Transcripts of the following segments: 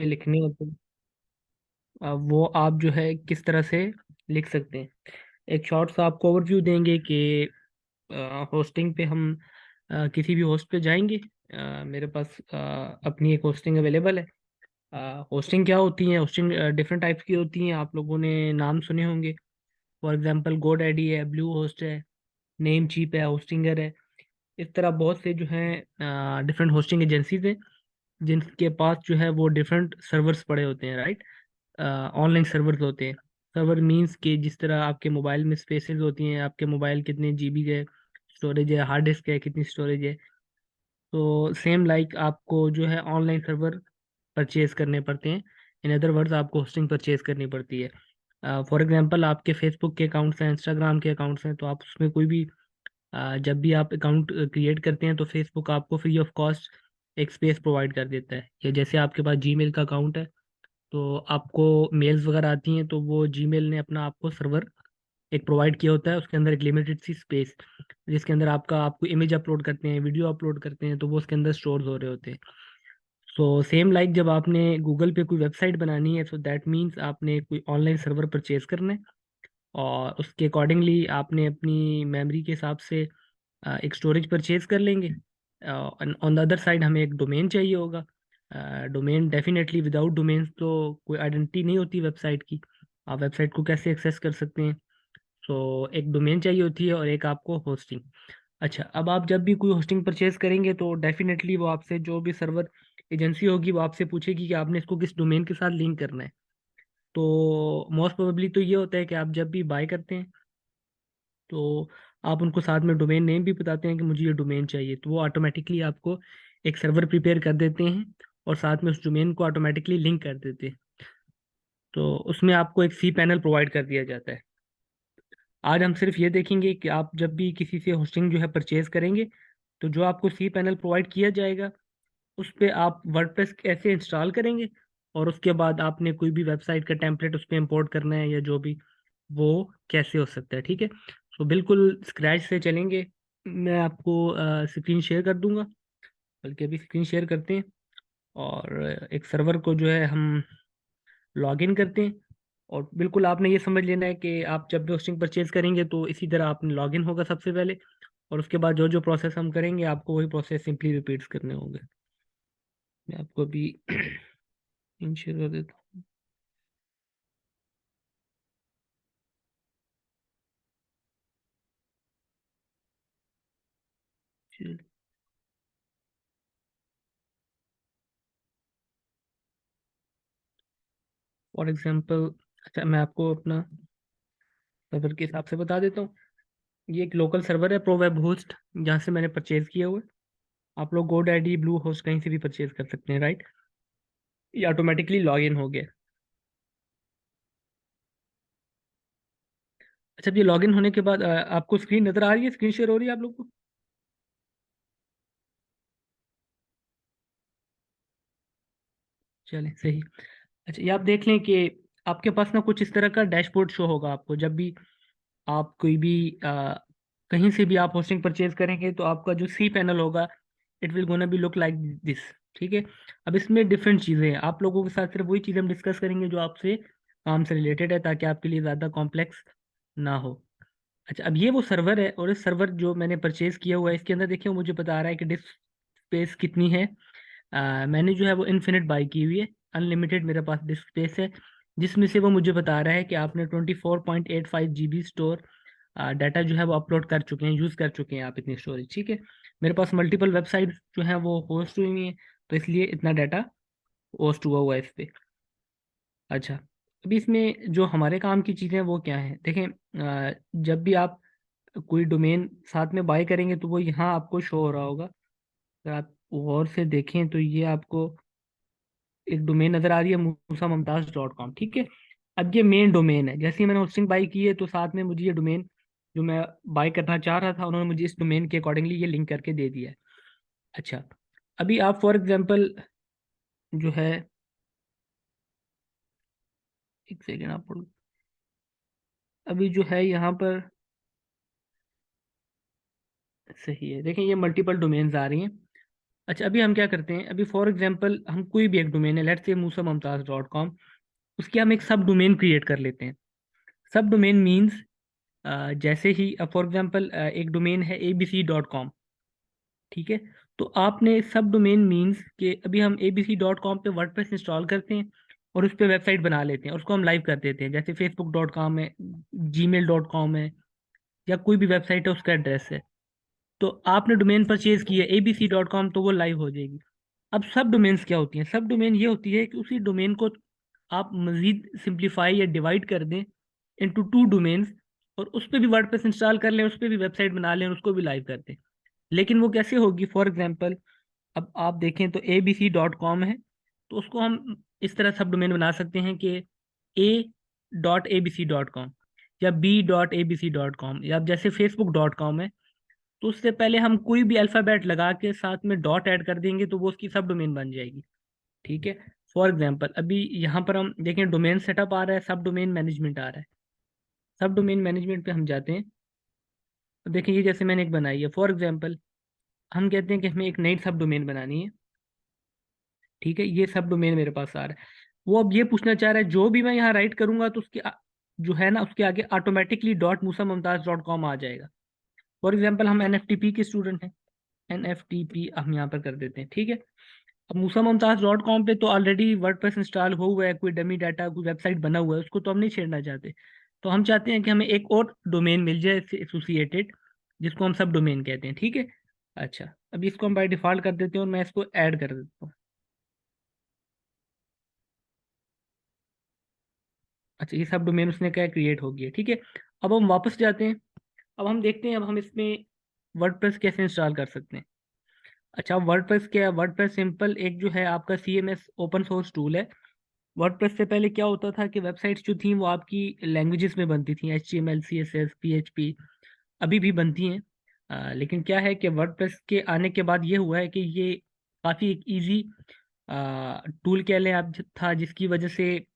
पे लिखने होते हैं, वो आप जो है किस तरह से लिख सकते हैं। एक शॉर्ट सा आपको ओवरव्यू देंगे कि होस्टिंग पे हम किसी भी होस्ट पे जाएंगे। मेरे पास अपनी एक होस्टिंग अवेलेबल है। होस्टिंग क्या होती है? होस्टिंग डिफरेंट टाइप्स की होती हैं, आप लोगों ने नाम सुने होंगे। फॉर एग्जांपल गोडैडी है, ब्लू होस्ट है, नेम चीप है, होस्टिंगर है। इस तरह बहुत से जो हैं डिफरेंट होस्टिंग एजेंसीज हैं जिनके पास जो है वो डिफरेंट सर्वर्स पड़े होते हैं, राइट। ऑनलाइन सर्वर्स होते हैं। सर्वर मींस कि जिस तरह आपके मोबाइल में स्पेसेस होती हैं, आपके मोबाइल कितने जीबी है स्टोरेज है, हार्ड डिस्क है कितनी स्टोरेज है, तो सेम लाइक आपको जो है ऑनलाइन सर्वर परचेज करने पड़ते हैं। इन अदर वर्ड्स आपको होस्टिंग परचेज करनी पड़ती है। फॉर एग्जांपल आपके फेसबुक के अकाउंट्स हैं, इंस्टाग्राम के अकाउंट्स हैं, तो आप उसमें कोई भी जब भी आप अकाउंट क्रिएट करते हैं तो फेसबुक आपको फ्री ऑफ कॉस्ट एक स्पेस प्रोवाइड कर देता है। या जैसे आपके पास जीमेल का अकाउंट है, तो आपको मेल्स वगैरह आती हैं, तो वो जीमेल ने अपना आपको सर्वर एक प्रोवाइड किया होता है, उसके अंदर एक लिमिटेड सी स्पेस जिसके अंदर आपको इमेज अपलोड करते हैं, वीडियो अपलोड करते हैं, तो वो उसके अंदर स्टोर हो रहे होते हैं। सो सेम लाइक जब आपने गूगल पे कोई वेबसाइट बनानी है, सो दैट मीन्स आपने कोई ऑनलाइन सर्वर परचेज करना है, और उसके अकॉर्डिंगली आपने अपनी मेमोरी के हिसाब से एक स्टोरेज परचेज कर लेंगे। ऑन द अदर साइड हमें एक डोमेन चाहिए होगा। डोमेन डेफिनेटली, विदाउट डोमेन तो कोई आइडेंटिटी नहीं होती वेबसाइट की। आप वेबसाइट को कैसे एक्सेस कर सकते हैं? सो एक डोमेन चाहिए होती है और एक आपको होस्टिंग। अच्छा, अब आप जब भी कोई होस्टिंग परचेज करेंगे तो डेफिनेटली वो आपसे, जो भी सर्वर एजेंसी होगी, वो आपसे पूछेगी कि आपने इसको किस डोमेन के साथ लिंक करना है। तो मोस्ट प्रोबेबली तो ये होता है कि आप जब भी बाय करते हैं तो आप उनको साथ में डोमेन नेम भी बताते हैं कि मुझे ये डोमेन चाहिए, तो वो ऑटोमेटिकली आपको एक सर्वर प्रिपेयर कर देते हैं और साथ में उस डोमेन को ऑटोमेटिकली लिंक कर देते हैं। तो उसमें आपको एक सी पैनल प्रोवाइड कर दिया जाता है। आज हम सिर्फ ये देखेंगे कि आप जब भी किसी से होस्टिंग जो है परचेज करेंगे, तो जो आपको सी पैनल प्रोवाइड किया जाएगा उस पे आप वर्डप्रेस कैसे इंस्टॉल करेंगे, और उसके बाद आपने कोई भी वेबसाइट का टेम्पलेट उस पर इंपोर्ट करना है या जो भी, वो कैसे हो सकता है, ठीक है। तो बिल्कुल स्क्रैच से चलेंगे। मैं आपको स्क्रीन शेयर कर दूंगा, बल्कि अभी स्क्रीन शेयर करते हैं, और एक सर्वर को जो है हम लॉग इन करते हैं। और बिल्कुल आपने ये समझ लेना है कि आप जब भी होस्टिंग परचेज करेंगे तो इसी तरह आपने लॉग इन होगा सबसे पहले, और उसके बाद जो जो प्रोसेस हम करेंगे आपको वही प्रोसेस सिंपली रिपीट्स करने होंगे। मैं आपको अभी स्क्रीन शेयर कर देता हूँ। फॉर एग्जांपल, अच्छा मैं आपको अपना सर्वर के हिसाब से बता देता हूँ। ये एक लोकल सर्वर है, प्रो वेब होस्ट, जहाँ से मैंने परचेज किया हुआ है। आप लोग गोडैडी, ब्लू होस्ट कहीं से भी परचेज कर सकते हैं, राइट। ये ऑटोमेटिकली लॉग इन हो गया। अच्छा, अब ये लॉग इन होने के बाद आपको स्क्रीन नजर आ रही है, स्क्रीन शेयर हो रही है आप लोग को? चले सही। अच्छा, ये आप देख लें कि आपके पास ना कुछ इस तरह का डैशबोर्ड शो होगा आपको जब भी आप कोई भी कहीं से भी आप होस्टिंग परचेज करेंगे, तो आपका जो सी पैनल होगा, it will gonna be look like this, ठीक है। अब इसमें डिफरेंट चीज़ें हैं, आप लोगों के साथ सिर्फ वही चीज़ें हम डिस्कस करेंगे जो आपसे काम से रिलेटेड है, ताकि आपके लिए ज़्यादा कॉम्प्लेक्स ना हो। अच्छा, अब ये वो सर्वर है, और इस सर्वर जो मैंने परचेज किया हुआ है, इसके अंदर देखिए वो मुझे बता रहा है कि डिस्क स्पेस कितनी है। मैंने जो है वो इन्फिनिट बाई की हुई है, अनलिमिटेड मेरे पास डिस्क स्पेस है, जिसमें से वो मुझे बता रहा है कि आपने 24.85 GB स्टोर डाटा जो है वो अपलोड कर चुके हैं, यूज़ कर चुके हैं आप इतनी स्टोरेज, ठीक है। मेरे पास मल्टीपल वेबसाइट जो हैं वो होस्ट हुई हुई हैं, तो इसलिए इतना डाटा होस्ट हुआ हुआ है इस पे। अच्छा, अभी इसमें जो हमारे काम की चीज़ें हैं वो क्या हैं, देखें। जब भी आप कोई डोमेन साथ में बाय करेंगे तो वो यहाँ आपको शो हो रहा होगा। अगर आप गौर से देखें तो ये आपको एक डोमेन नजर आ रही है, musamamtaz.com, ठीक है। अब ये मेन डोमेन है, जैसे ही मैंने होस्टिंग बाई की है तो साथ में मुझे ये डोमेन जो मैं बाई करना चाह रहा था, उन्होंने मुझे इस डोमेन के अकॉर्डिंगली ये लिंक करके दे दिया है। अच्छा, अभी आप फॉर एग्जांपल जो है, एक सेकेंड आप अभी जो है यहाँ पर सही है, देखें ये मल्टीपल डोमेन्स आ रही हैं। अच्छा, अभी हम क्या करते हैं, अभी फॉर एग्जांपल हम कोई भी एक डोमेन है, लेट्स से musamamtaz.com, उसके हम एक सब डोमेन क्रिएट कर लेते हैं। सब डोमेन मीन्स जैसे ही फॉर एग्जांपल एक डोमेन है abc.com, ठीक है। तो आपने सब डोमेन मीन्स के अभी हम abc.com पे वर्डप्रेस इंस्टॉल करते हैं और उस पर वेबसाइट बना लेते हैं और उसको हम लाइव कर देते हैं, जैसे facebook.com है, gmail.com है, या कोई भी वेबसाइट है उसका एड्रेस है। तो आपने डोमेन परचेज की है abc.com, तो वो लाइव हो जाएगी। अब सब डोमेन्स क्या होती हैं, सब डोमेन ये होती है कि उसी डोमेन को आप मजीद सिंप्लीफाई या डिवाइड कर दें इनटू टू डोमेन्स, और उस पर भी वर्डप्रेस इंस्टॉल कर लें, उस पर भी वेबसाइट बना लें और उसको भी लाइव कर दें। लेकिन वो कैसे होगी, फॉर एग्जांपल अब आप देखें तो abc.com है, तो उसको हम इस तरह सब डोमेन बना सकते हैं कि a.abc.com या b.abc.com, या अब जैसे facebook.com है, तो उससे पहले हम कोई भी अल्फ़ाबेट लगा के साथ में डॉट ऐड कर देंगे तो वो उसकी सब डोमेन बन जाएगी। ठीक है। फॉर एग्जांपल अभी यहाँ पर हम देखें डोमेन सेटअप आ रहा है, सब डोमेन मैनेजमेंट आ रहा है। सब डोमेन मैनेजमेंट पे हम जाते हैं, तो देखें ये जैसे मैंने एक बनाई है, फॉर एग्जांपल हम कहते हैं कि हमें एक नई सब डोमेन बनानी है। ठीक है, ये सब डोमेन मेरे पास आ रहा है। वो अब ये पूछना चाह रहा है जो भी मैं यहाँ राइट करूंगा तो उसके जो है ना उसके आगे ऑटोमेटिकली .musamamtaz.com आ जाएगा। फॉर एग्जांपल हम NFTP के स्टूडेंट हैं, NFTP हम यहाँ पर कर देते हैं। ठीक है। अब musamamtaz.com पे तो ऑलरेडी वर्डप्रेस इंस्टॉल हो हुआ है, कोई डमी डाटा कोई वेबसाइट बना हुआ है, उसको तो हम नहीं छेड़ना चाहते। तो हम चाहते हैं कि हमें एक और डोमेन मिल जाए इससे एसोसिएटेड, जिसको हम सब डोमेन कहते हैं। ठीक है। अच्छा, अभी इसको हम बाय डिफॉल्ट कर देते हैं और मैं इसको ऐड कर देता हूँ। अच्छा, ये सब डोमेन उसने क्या क्रिएट हो गया। ठीक है। अब हम वापस जाते हैं, अब हम देखते हैं अब हम इसमें वर्डप्रेस कैसे इंस्टॉल कर सकते हैं। अच्छा, वर्डप्रेस क्या है, वर्डप्रेस सिंपल एक जो है आपका CMS ओपन सोर्स टूल है। वर्डप्रेस से पहले क्या होता था कि वेबसाइट्स जो थी वो आपकी लैंग्वेजेस में बनती थी, HTML CSS PHP, अभी भी बनती हैं। लेकिन क्या है कि वर्डप्रेस के आने के बाद ये हुआ है कि ये काफ़ी एक ईजी टूल कह लें आप, था, जिसकी वजह से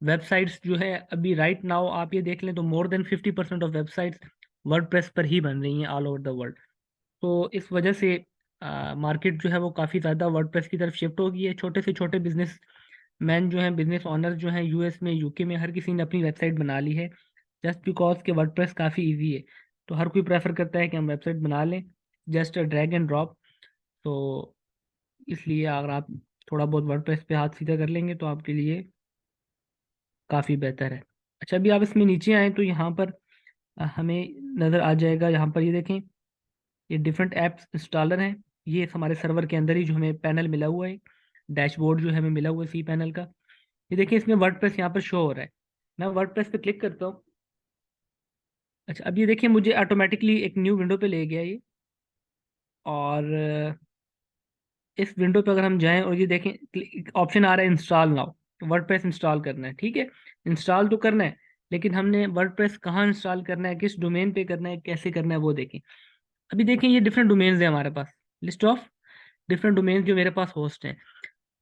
वेबसाइट्स जो है अभी राइट नाउ आप ये देख लें तो more than 50% of websites WordPress पर ही बन रही हैं ऑल ओवर द वर्ल्ड। तो इस वजह से मार्केट जो है वो काफ़ी ज़्यादा वर्डप्रेस की तरफ शिफ्ट हो गई है। छोटे से छोटे बिजनेस मैन जो हैं, बिजनेस ओनर जो हैं, US में UK में, हर किसी ने अपनी वेबसाइट बना ली है, जस्ट बिकॉज के वर्डप्रेस काफ़ी इजी है। तो हर कोई प्रेफर करता है कि हम वेबसाइट बना लें, जस्ट ड्रैग एंड ड्रॉप। तो इसलिए अगर आप थोड़ा बहुत वर्डप्रेस पे हाथ सीधा कर लेंगे तो आपके लिए काफ़ी बेहतर है। अच्छा, अभी आप इसमें नीचे आए तो यहाँ पर हमें नज़र आ जाएगा, यहाँ पर ये देखें, ये डिफरेंट ऐप्स इंस्टॉलर हैं। ये हमारे सर्वर के अंदर ही जो हमें पैनल मिला हुआ है, डैशबोर्ड जो है हमें मिला हुआ है सी पैनल का। ये देखिए इसमें वर्डप्रेस यहाँ पर शो हो रहा है। मैं वर्डप्रेस पे क्लिक करता हूँ। अच्छा, अब ये देखिए मुझे ऑटोमेटिकली एक न्यू विंडो पे ले गया ये। और इस विंडो पे अगर हम जाएं और ये देखें ऑप्शन आ रहा है इंस्टॉल नाउ, वर्डप्रेस इंस्टॉल करना है। ठीक है, इंस्टॉल तो करना है, लेकिन हमने वर्डप्रेस कहाँ इंस्टॉल करना है, किस डोमेन पे करना है, कैसे करना है, वो देखें। अभी देखें ये डिफरेंट डोमेन्स हैं हमारे पास, लिस्ट ऑफ डिफरेंट डोमेन्स जो मेरे पास होस्ट हैं।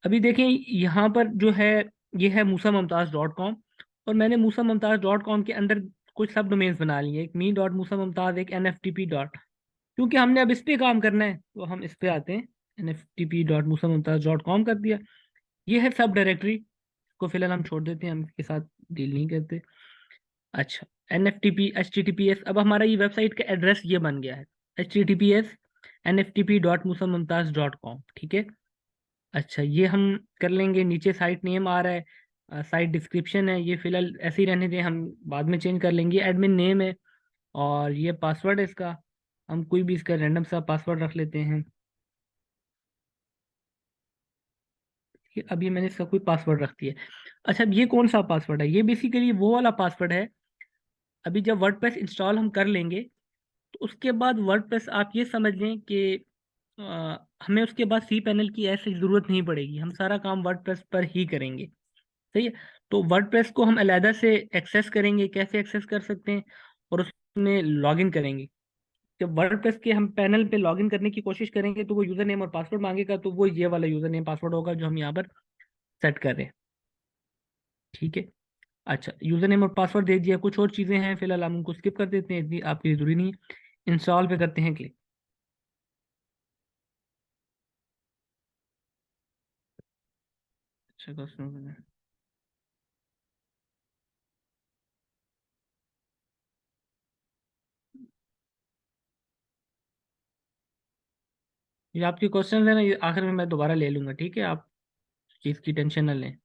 अभी देखें यहाँ पर जो है ये है musamamtaz.com, और मैंने musamamtaz.com के अंदर कुछ सब डोमेन्स बना लिए, एक me.musamamtaz, एक NFTP डॉट। क्योंकि हमने अब इस पे काम करना है तो हम इस पे आते हैं, NFTP.musamamtaz.com कर दिया। ये है सब डायरेक्टरी को फिलहाल हम छोड़ देते हैं, हम इसके साथ डील नहीं करते। अच्छा, NFTP HTTPS, अब हमारा ये वेबसाइट का एड्रेस ये बन गया है, HTTPS NFTP.musamamtaz.com। ठीक है। अच्छा, ये हम कर लेंगे। नीचे साइट नेम आ रहा है, साइट डिस्क्रिप्शन है, ये फिलहाल ऐसे ही रहने दें, हम बाद में चेंज कर लेंगे। एडमिन नेम है और ये पासवर्ड है इसका, हम कोई भी इसका रैंडम सा पासवर्ड रख लेते हैं। कि अब ये मैंने इसका कोई पासवर्ड रख दिया। अच्छा, अब ये कौन सा पासवर्ड है, ये बेसिकली वो वाला पासवर्ड है। अभी जब वर्डप्रेस इंस्टॉल हम कर लेंगे तो उसके बाद वर्डप्रेस आप ये समझ लें कि हमें उसके बाद सी पैनल की ऐसी ज़रूरत नहीं पड़ेगी, हम सारा काम वर्डप्रेस पर ही करेंगे। सही है। तो वर्डप्रेस को हम अलहदा से एक्सेस करेंगे, कैसे एक्सेस कर सकते हैं, और उसमें लॉगिन करेंगे। जब वर्डप्रेस के हम पैनल पे लॉगिन करने की कोशिश करेंगे तो वो यूज़र नेम और पासवर्ड मांगेगा, तो वो ये वाला यूज़र नेम पासवर्ड होगा जो हम यहाँ पर सेट कर रहे हैं। ठीक है। अच्छा, यूज़र नेम और पासवर्ड दे दिया, कुछ और चीज़ें हैं फिलहाल हम उनको स्किप कर देते हैं, इतनी आपकी ज़रूरी नहीं है। इंस्टॉल पे करते हैं क्लिक। अच्छा क्वेश्चन। ये आपके क्वेश्चन है ना, ये आखिर में मैं दोबारा ले लूंगा, ठीक है? आप चीज़ की टेंशन ना लें।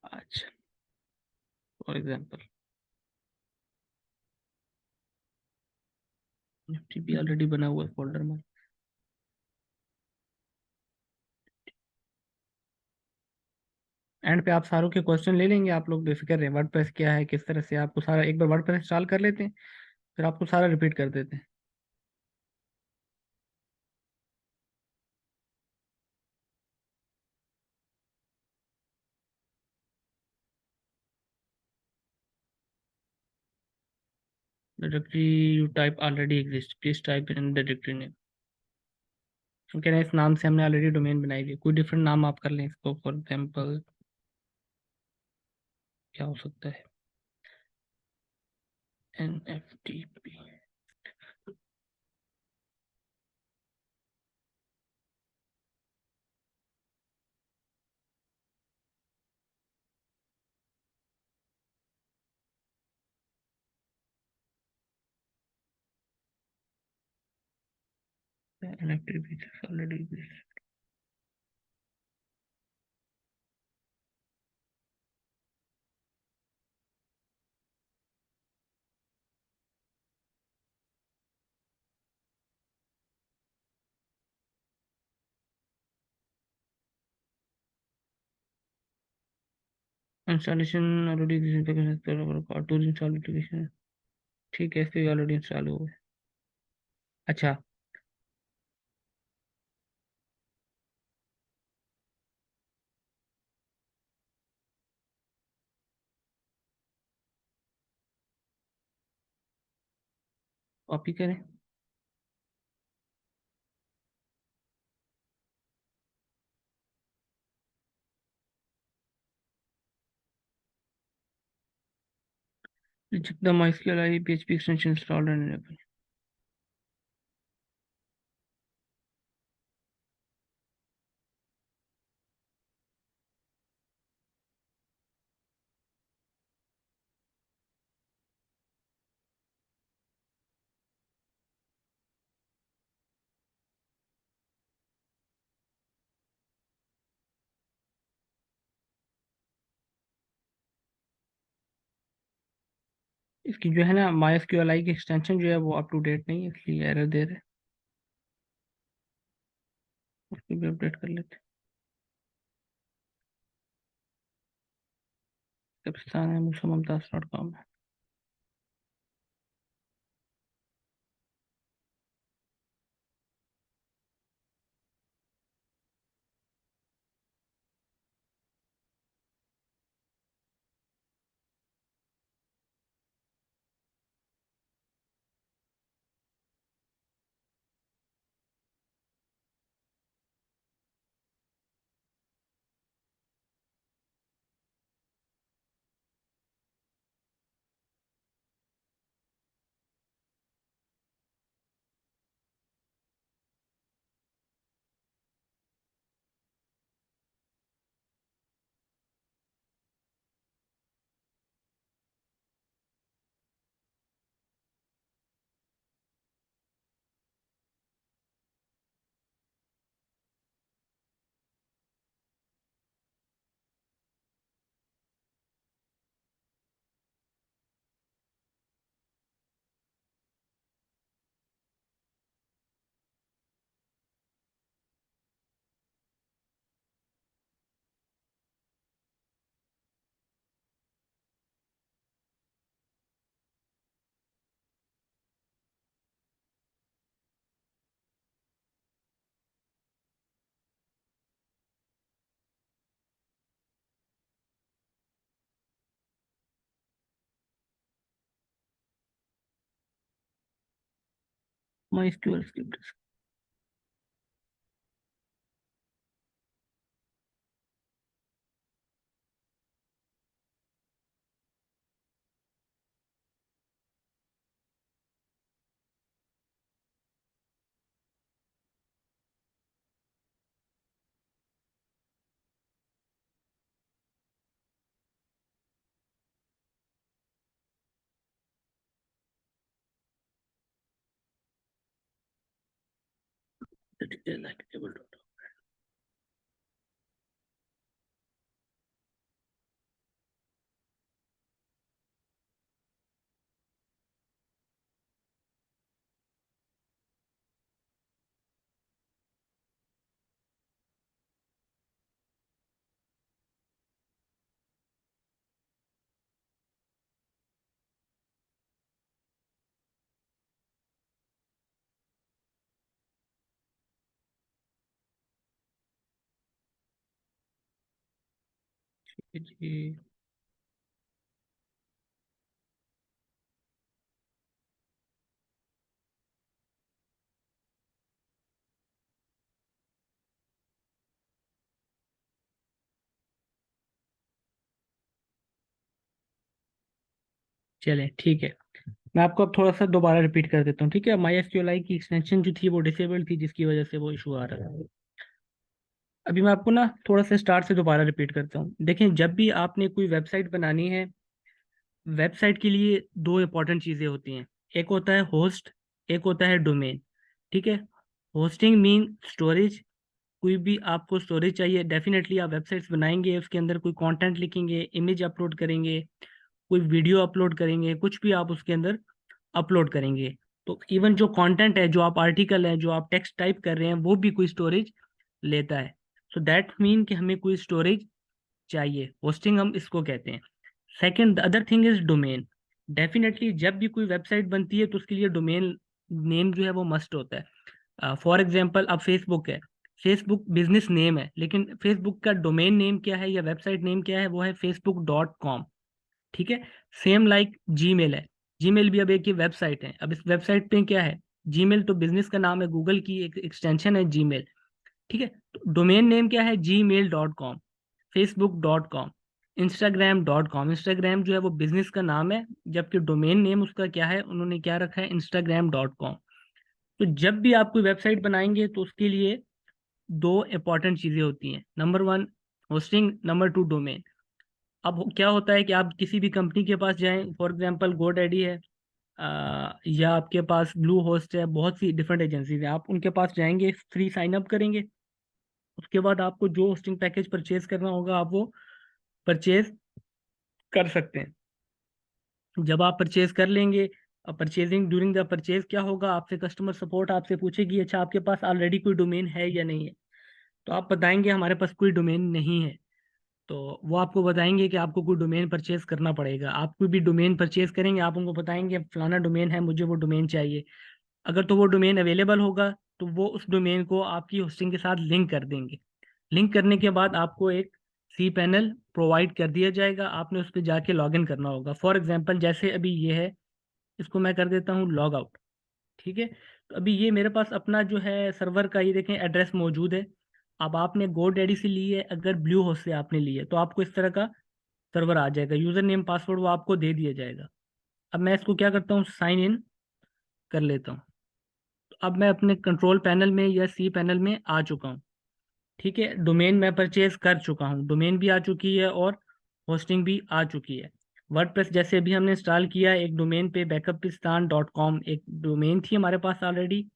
अच्छा, फॉर एग्जाम्पल एफटीपी ऑलरेडी बना हुआ है फोल्डर में। एंड पे आप सारों के क्वेश्चन ले लेंगे, आप लोग बेफिक्र रहे। वर्डप्रेस क्या है, किस तरह से आपको सारा, एक बार वर्डप्रेस इंस्टॉल कर लेते हैं, फिर आपको सारा रिपीट कर देते हैं। Directory you type already exist, please type in directory name. Okay ना, इस नाम से हमने ऑलरेडी डोमेन बनाई हुई है, कोई डिफरेंट नाम आप कर लें इसको। फॉर एग्जाम्पल क्या हो सकता है? N F T P. N F T P already exist. Installation already exist, tool install application. ठीक है, इससे ऑलरेडी इंस्टॉल हुआ है। अच्छा। कॉपी करें। check the MySQL IE PHP extension installed and enable। इसकी जो है ना MySQL की एक्सटेंशन जो है वो अप टू डेट नहीं है, इसलिए एरर दे रहे हैं। उसको भी अपडेट कर लेते हैं। कब्रिस्तान है मूसा मुमताज .com है। MySQL script. जी चले ठीक है। मैं आपको अब थोड़ा सा दोबारा रिपीट कर देता हूँ, ठीक है। माई एस क्यू एल आई की एक्सटेंशन जो थी वो डिसेबल थी, जिसकी वजह से वो इशू आ रहा है। अभी मैं आपको ना थोड़ा सा स्टार्ट से दोबारा रिपीट करता हूँ। देखें, जब भी आपने कोई वेबसाइट बनानी है, वेबसाइट के लिए दो इंपॉर्टेंट चीज़ें होती हैं। एक होता है होस्ट, एक होता है डोमेन। ठीक है। Hosting mean storage. कोई भी आपको स्टोरेज चाहिए, डेफिनेटली आप वेबसाइट्स बनाएंगे, उसके अंदर कोई कंटेंट लिखेंगे, इमेज अपलोड करेंगे, कोई वीडियो अपलोड करेंगे, कुछ भी आप उसके अंदर अपलोड करेंगे, तो इवन जो कंटेंट है, जो आप आर्टिकल है, जो आप टेक्स्ट टाइप कर रहे हैं, वो भी कोई स्टोरेज लेता है। सो दैट मीन कि हमें कोई स्टोरेज चाहिए, होस्टिंग हम इसको कहते हैं। Second, the other thing is domain. Definitely जब भी कोई वेबसाइट बनती है तो उसके लिए डोमेन नेम जो है वो मस्ट होता है। फॉर एग्जांपल, अब फेसबुक है, फेसबुक बिजनेस नेम है, लेकिन फेसबुक का डोमेन नेम क्या है या वेबसाइट नेम क्या है, वो है facebook.com। ठीक है। सेम लाइक जीमेल है, जीमेल भी अब एक ही वेबसाइट है। अब इस वेबसाइट पे क्या है, जीमेल तो बिजनेस का नाम है, गूगल की एक एक्सटेंशन है जीमेल। ठीक है। तो डोमेन नेम क्या है, gmail.com, facebook.com, instagram.com। इंस्टाग्राम जो है वो बिजनेस का नाम है, जबकि डोमेन नेम उसका क्या है, उन्होंने क्या रखा है, instagram.com। तो जब भी आप कोई वेबसाइट बनाएंगे तो उसके लिए दो इंपॉर्टेंट चीज़ें होती हैं। Number one hosting, number two domain. अब क्या होता है कि आप किसी भी कंपनी के पास जाएं, फॉर एग्जांपल गोडैडी है, या आपके पास ब्लू होस्ट है, बहुत सी डिफरेंट एजेंसीज हैं, आप उनके पास जाएंगे, फ्री साइन अप करेंगे, उसके बाद आपको जो होस्टिंग पैकेज परचेज करना होगा आप वो परचेज कर सकते हैं। जब आप परचेज कर लेंगे, परचेजिंग ड्यूरिंग द परचेज क्या होगा, आपसे कस्टमर सपोर्ट आपसे पूछेगी, अच्छा आपके पास ऑलरेडी कोई डोमेन है या नहीं है। तो आप बताएंगे हमारे पास कोई डोमेन नहीं है, तो वो आपको बताएंगे कि आपको कोई डोमेन परचेज करना पड़ेगा। आप कोई भी डोमेन परचेज करेंगे, आप उनको बताएंगे फलाना डोमेन है, मुझे वो डोमेन चाहिए। अगर तो वो डोमेन अवेलेबल होगा तो वो उस डोमेन को आपकी होस्टिंग के साथ लिंक कर देंगे। लिंक करने के बाद आपको एक सी पैनल प्रोवाइड कर दिया जाएगा, आपने उस पर जाके लॉग इन करना होगा। फॉर एग्जांपल जैसे अभी ये है, इसको मैं कर देता हूँ लॉग आउट। ठीक है। तो अभी ये मेरे पास अपना जो है सर्वर का, ये देखें एड्रेस मौजूद है। अब आपने GoDaddy से ली है, अगर ब्लू होस्ट से आपने ली है, तो आपको इस तरह का सर्वर आ जाएगा, यूज़र नेम पासवर्ड वो आपको दे दिया जाएगा। अब मैं इसको क्या करता हूँ, साइन इन कर लेता हूँ। तो अब मैं अपने कंट्रोल पैनल में या सी पैनल में आ चुका हूँ। ठीक है। डोमेन मैं परचेज कर चुका हूँ, डोमेन भी आ चुकी है और होस्टिंग भी आ चुकी है। वर्डप्रेस जैसे अभी हमने इंस्टॉल किया, एक डोमेन पे बैकअपिस्तान.com एक डोमेन थी हमारे पास ऑलरेडी,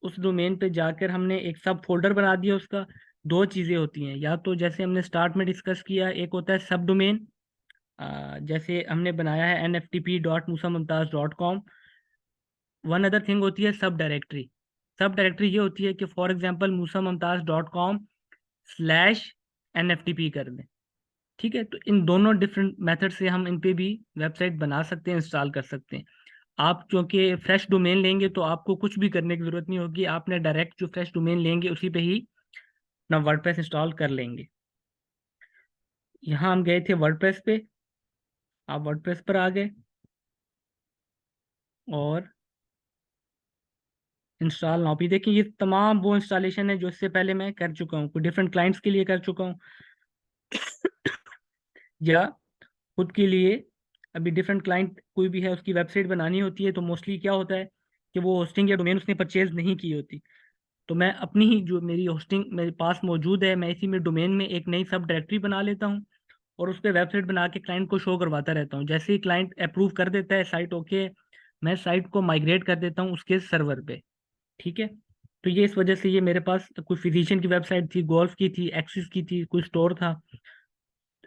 उस डोमेन पे जाकर हमने एक सब फोल्डर बना दिया उसका। दो चीज़ें होती हैं, या तो जैसे हमने स्टार्ट में डिस्कस किया, एक होता है सब डोमेन, जैसे हमने बनाया है nftp.musamamtaz.com। वन अदर थिंग होती है सब डायरेक्टरी। सब डायरेक्टरी ये होती है कि फॉर एग्जांपल musamamtaz.com/nftp कर दें। ठीक है। तो इन दोनों डिफरेंट मेथड से हम इन पे भी वेबसाइट बना सकते हैं, इंस्टॉल कर सकते हैं। आप क्योंकि फ्रेश डोमेन लेंगे तो आपको कुछ भी करने की ज़रूरत नहीं होगी, आपने डायरेक्ट जो फ्रेश डोमेन लेंगे उसी पे ही अपना वर्डप्रेस इंस्टॉल कर लेंगे। यहाँ हम गए थे वर्डप्रेस पे, आप वर्डप्रेस पर आ गए और इंस्टॉल नाउ पे देखिए, ये तमाम वो इंस्टॉलेशन है जो इससे पहले मैं कर चुका हूँ, कोई डिफरेंट क्लाइंट्स के लिए कर चुका हूँ या खुद के लिए। अभी डिफरेंट क्लाइंट कोई भी है, उसकी वेबसाइट बनानी होती है, तो मोस्टली क्या होता है कि वो होस्टिंग या डोमेन उसने परचेज नहीं की होती, तो मैं अपनी ही जो मेरी होस्टिंग मेरे पास मौजूद है, मैं इसी में डोमेन में एक नई सब डायरेक्टरी बना लेता हूँ और उस पर वेबसाइट बना के क्लाइंट को शो करवाता रहता हूँ। जैसे ही क्लाइंट अप्रूव कर देता है साइट ओके, मैं साइट को माइग्रेट कर देता हूँ उसके सर्वर पे। ठीक है। तो ये इस वजह से ये मेरे पास कोई फिजिशियन की वेबसाइट थी, गोल्फ की थी, एक्सिस की थी, कोई स्टोर था।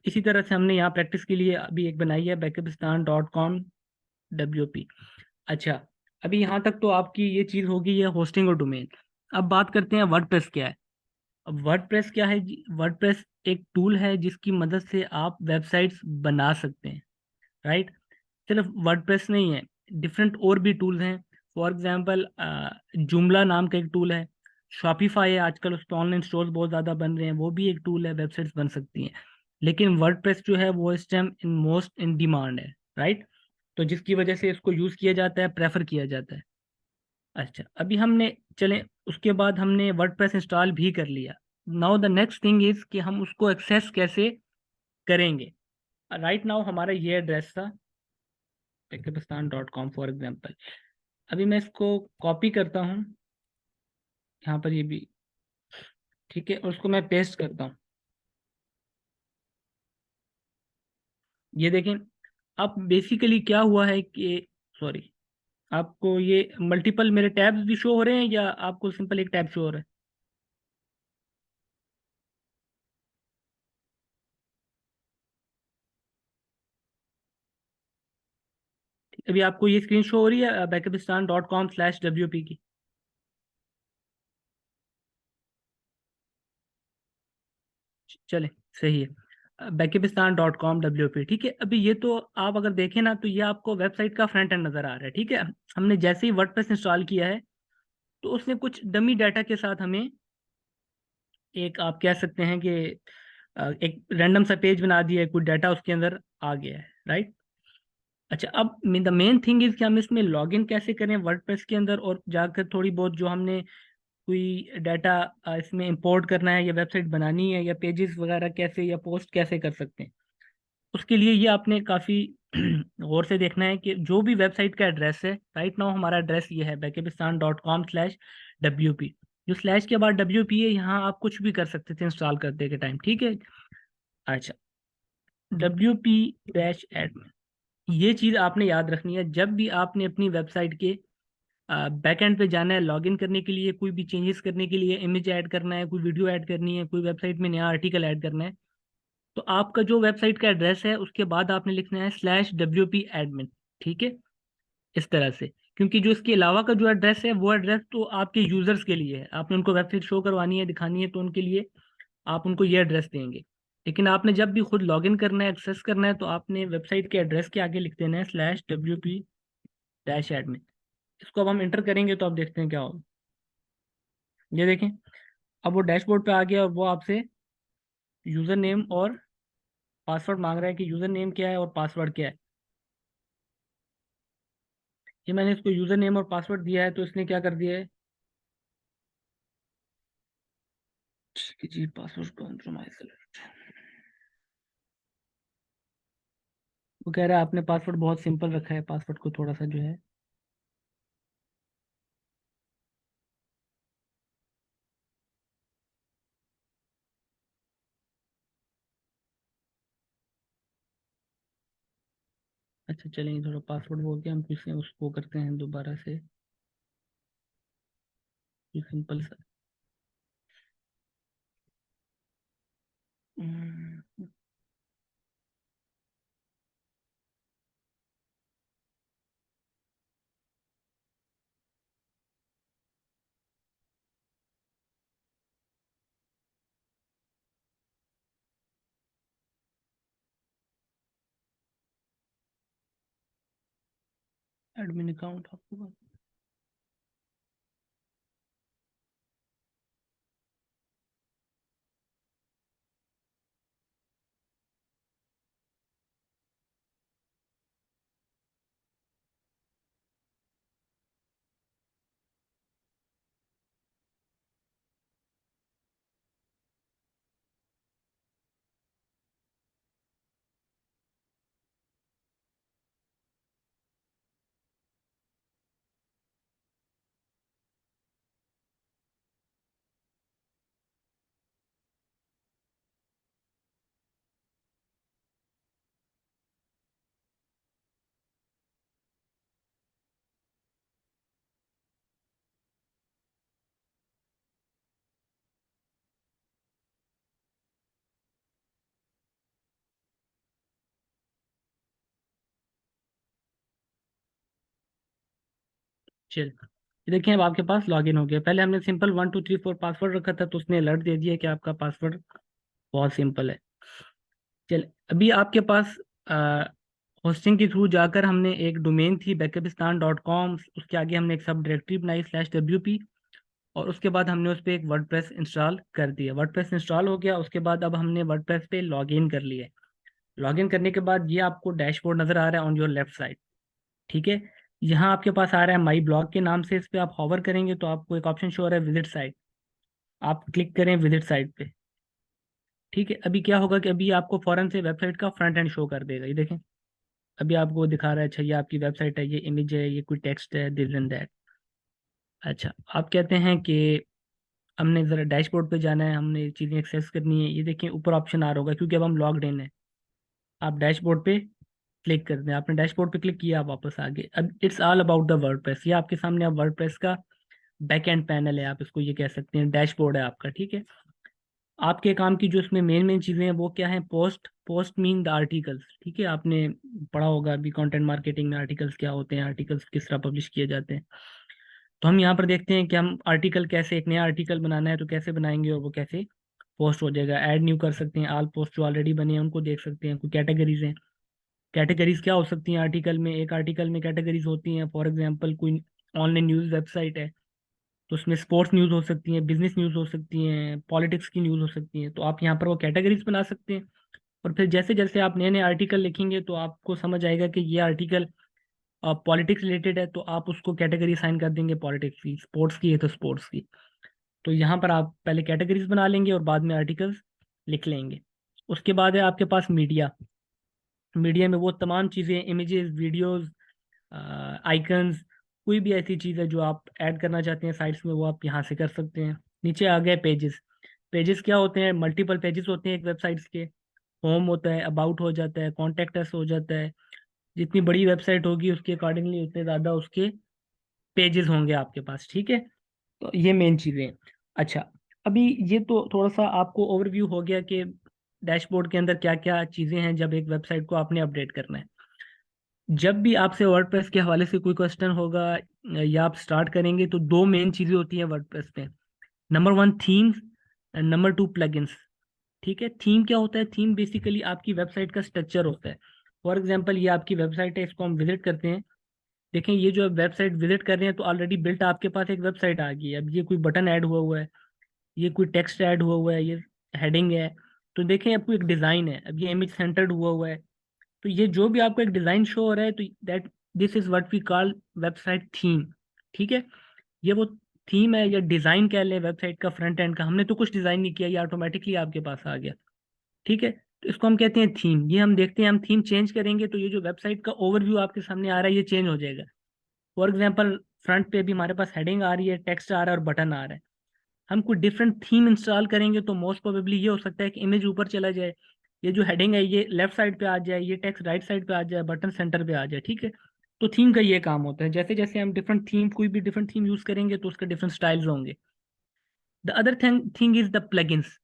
इसी तरह से हमने यहाँ प्रैक्टिस के लिए अभी एक बनाई है, Pakistan.com WP। अच्छा, अभी यहाँ तक तो आपकी ये चीज़ होगी, ये होस्टिंग और डोमेन। अब बात करते हैं वर्डप्रेस क्या है। अब वर्डप्रेस क्या है जी? वर्डप्रेस एक टूल है जिसकी मदद से आप वेबसाइट्स बना सकते हैं, राइट। सिर्फ वर्डप्रेस नहीं है, डिफरेंट और भी टूल्स हैं। फॉर एग्जांपल जुमला नाम का एक टूल है, शॉपिफाई है, आजकल उस पर ऑनलाइन स्टोर्स बहुत ज़्यादा बन रहे हैं, वो भी एक टूल है, वेबसाइट्स बन सकती हैं। लेकिन वर्डप्रेस जो है वो इस time in most in demand है, राइट। तो जिसकी वजह से इसको यूज़ किया जाता है, प्रेफर किया जाता है। अच्छा, अभी हमने, चलें, उसके बाद हमने वर्डप्रेस इंस्टॉल भी कर लिया। Now the next thing is कि हम उसको एक्सेस कैसे करेंगे। राइट नाउ हमारा ये एड्रेस था, Pakistan.com फॉर एग्जाम्पल। अभी मैं इसको कॉपी करता हूँ, यहाँ पर ये भी ठीक है, और उसको मैं पेस्ट करता हूँ। ये देखें, अब बेसिकली क्या हुआ है कि, सॉरी, आपको ये मल्टीपल मेरे टैब्स भी शो हो रहे हैं या आपको सिंपल एक टैब शो हो रहा है? अभी आपको ये स्क्रीन शो हो रही है Pakistan.com/WP की? चले, सही है, Pakistan.com WP, ठीक है। अभी ये तो आप अगर देखें ना, तो ये आपको वेबसाइट का फ्रंट एंड नज़र आ रहा है, ठीक है। हमने जैसे ही वर्डप्रेस इंस्टॉल किया है, तो उसने कुछ डमी डाटा के साथ हमें एक, आप कह सकते हैं कि एक रैंडम सा पेज बना दिया है, कुछ डाटा उसके अंदर आ गया है, राइट। अच्छा, अब द मेन थिंग इज कि हम इसमें लॉगिन कैसे करें वर्डप्रेस के अंदर, और जाकर थोड़ी बहुत जो हमने कोई डाटा इसमें इंपोर्ट करना है या वेबसाइट बनानी है या पेजेस वगैरह कैसे या पोस्ट कैसे कर सकते हैं। उसके लिए ये आपने काफ़ी गौर से देखना है कि जो भी वेबसाइट का एड्रेस है, राइट नाउ हमारा एड्रेस ये है Pakistan.com/WP। जो स्लैश के बाद WP है, यहाँ आप कुछ भी कर सकते थे इंस्टॉल करते के टाइम, ठीक है। अच्छा, WP-admin, ये चीज़ आपने याद रखनी है जब भी आपने अपनी वेबसाइट के बैक एंड पे जाना है, लॉगिन करने के लिए, कोई भी चेंजेस करने के लिए, इमेज ऐड करना है, कोई वीडियो ऐड करनी है, कोई वेबसाइट में नया आर्टिकल ऐड करना है, तो आपका जो वेबसाइट का एड्रेस है उसके बाद आपने लिखना है /WP-admin, ठीक है, इस तरह से। क्योंकि जो इसके अलावा का जो एड्रेस है, वो एड्रेस तो आपके यूजर्स के लिए है, आपने उनको वेबसाइट शो करवानी है, दिखानी है, तो उनके लिए आप उनको ये एड्रेस देंगे। लेकिन आपने जब भी खुद लॉगिन करना है, एक्सेस करना है, तो आपने वेबसाइट के एड्रेस के आगे लिख देना है /WP-admin। इसको अब हम इंटर करेंगे तो आप देखते हैं क्या होगा। ये देखें, अब वो डैशबोर्ड पे आ गया और वो आपसे यूज़र नेम और पासवर्ड मांग रहा है कि यूज़र नेम क्या है और पासवर्ड क्या है। ये मैंने इसको यूज़र नेम और पासवर्ड दिया है, तो इसने क्या कर दिया है कि जी पासवर्ड कॉम्प्रोमाइज अलर्ट। वो कह रहा है आपने पासवर्ड बहुत सिंपल रखा है, पासवर्ड को थोड़ा सा जो है। अच्छा चलेंगे, थोड़ा पासवर्ड बोल के हम फिर से उसको करते हैं दोबारा से, सिंपल सा। एडमिन अकाउंट आपके पास? चल, ये देखिए अब आपके पास लॉगिन हो गया। पहले हमने सिंपल 1 2 3 4 पासवर्ड रखा था, तो उसने अलर्ट दे दिया कि आपका पासवर्ड बहुत सिंपल है। चल, अभी आपके पास होस्टिंग के थ्रू जाकर हमने एक डोमेन थी backupistan.com, उसके आगे हमने एक सब डायरेक्टरी बनाई /wp, और उसके बाद हमने उस पर एक वर्डप्रेस इंस्टॉल कर दिया। वर्डप्रेस इंस्टॉल हो गया, उसके बाद अब हमने वर्डप्रेस पे लॉगिन कर लिया है। लॉगिन करने के बाद ये आपको डैशबोर्ड नज़र आ रहा है ऑन योर लेफ्ट साइड। ठीक है, यहाँ आपके पास आ रहा है माई ब्लॉग के नाम से, इस पर आप हॉवर करेंगे तो आपको एक ऑप्शन शो हो रहा है विजिट साइट। आप क्लिक करें विजिट साइट पे। ठीक है, अभी क्या होगा कि अभी आपको फौरन से वेबसाइट का फ्रंट एंड शो कर देगा। ये देखें, अभी आपको दिखा रहा है, अच्छा ये आपकी वेबसाइट है, ये इमेज है, ये कोई टेक्स्ट है, दिस एंड दैट। अच्छा, आप कहते हैं कि हमने ज़रा डैशबोर्ड पे जाना है, हमने चीज़ें एक्सेस करनी है। ये देखिए ऊपर ऑप्शन आ रहा होगा, क्योंकि अब हम लॉग्ड इन है। आप डैशबोर्ड पे क्लिक कर दें, आपने डैशबोर्ड पे क्लिक किया, आप वापस आ गए। अब it's all about the WordPress. ये आपके सामने अब वर्डप्रेस का बैक एंड पैनल है, आप इसको ये कह सकते हैं, डैशबोर्ड है आपका। ठीक है, आपके काम की जो इसमें मेन मेन चीज़ें हैं वो क्या है? Post, post mean the articles. ठीक है, आपने पढ़ा होगा अभी कंटेंट मार्केटिंग में आर्टिकल्स क्या होते हैं, आर्टिकल्स किस तरह पब्लिश किए जाते हैं। तो हम यहाँ पर देखते हैं कि हम आर्टिकल कैसे, एक नया आर्टिकल बनाना है तो कैसे बनाएंगे और वो कैसे पोस्ट हो जाएगा। ऐड न्यू कर सकते हैं, आल पोस्ट जो ऑलरेडी बने हैं उनको देख सकते हैं। कोई कैटेगरीज हैं, कैटेगरीज क्या हो सकती हैं आर्टिकल में? एक आर्टिकल में कैटेगरीज होती हैं, फॉर एग्जांपल कोई ऑनलाइन न्यूज़ वेबसाइट है तो उसमें स्पोर्ट्स न्यूज़ हो सकती हैं, बिजनेस न्यूज़ हो सकती हैं, पॉलिटिक्स की न्यूज़ हो सकती हैं। तो आप यहाँ पर वो कैटेगरीज बना सकते हैं, और फिर जैसे जैसे आप नए नए आर्टिकल लिखेंगे तो आपको समझ आएगा कि ये आर्टिकल पॉलिटिक्स रिलेटेड है, तो आप उसको कैटेगरी साइन कर देंगे पॉलिटिक्स की। स्पोर्ट्स की है तो स्पोर्ट्स की। तो यहाँ पर आप पहले कैटेगरीज बना लेंगे और बाद में आर्टिकल्स लिख लेंगे। उसके बाद है आपके पास मीडिया। मीडिया में वो तमाम चीज़ें, इमेजेस, वीडियोस, आइकन्स, कोई भी ऐसी चीज़ है जो आप ऐड करना चाहते हैं साइट्स में, वो आप यहाँ से कर सकते हैं। नीचे आ गए पेजेस। पेजेस क्या होते हैं? मल्टीपल पेजेस होते हैं एक वेबसाइट्स के। होम होता है, अबाउट हो जाता है, कॉन्टेक्ट अस हो जाता है। जितनी बड़ी वेबसाइट होगी उसके अकॉर्डिंगली उतने ज़्यादा उसके पेजेस होंगे आपके पास। ठीक है, तो ये मेन चीज़ें हैं। अच्छा, अभी ये तो थोड़ा सा आपको ओवरव्यू हो गया कि डैशबोर्ड के अंदर क्या क्या चीज़ें हैं जब एक वेबसाइट को आपने अपडेट करना है। जब भी आपसे वर्डप्रेस के हवाले से कोई क्वेश्चन होगा या आप स्टार्ट करेंगे, तो दो मेन चीज़ें होती हैं वर्डप्रेस पे। Number one themes, and number two plugins. ठीक है, थीम क्या होता है? थीम बेसिकली आपकी वेबसाइट का स्ट्रक्चर होता है। फॉर एग्जांपल ये आपकी वेबसाइट है, इसको हम विजिट करते हैं। देखें, ये जो वेबसाइट विजिट कर रहे हैं तो ऑलरेडी बिल्ट आपके पास एक वेबसाइट आ गई है। अब ये कोई बटन ऐड हुआ हुआ है, ये कोई टेक्स्ट ऐड हुआ हुआ है, ये हेडिंग है। तो देखें, आपको एक डिज़ाइन है, अब ये इमेज सेंटर्ड हुआ हुआ है। तो ये जो भी आपको एक डिज़ाइन शो हो रहा है, तो that this is what we call website theme. ठीक है, ये वो थीम है या डिज़ाइन कह लें वेबसाइट का, फ्रंट एंड का। हमने तो कुछ डिज़ाइन नहीं किया, ये ऑटोमेटिकली आपके पास आ गया। ठीक है, तो इसको हम कहते हैं थीम। ये हम देखते हैं, हम थीम चेंज करेंगे तो ये जो वेबसाइट का ओवरव्यू आपके सामने आ रहा है ये चेंज हो जाएगा। फॉर एग्जाम्पल फ्रंट पे भी हमारे पास हेडिंग आ रही है, टेक्स्ट आ रहा है और बटन आ रहा है। हम कोई डिफरेंट थीम इंस्टॉल करेंगे तो मोस्ट प्रोबेबली ये हो सकता है कि इमेज ऊपर चला जाए, ये जो हेडिंग है ये लेफ्ट साइड पे आ जाए, ये टेक्स्ट राइट साइड पे आ जाए, बटन सेंटर पे आ जाए। ठीक है, तो थीम का ये काम होता है। जैसे जैसे हम डिफरेंट थीम, कोई भी डिफरेंट थीम यूज करेंगे तो उसके डिफरेंट स्टाइल्स होंगे। The other thing is the plugins.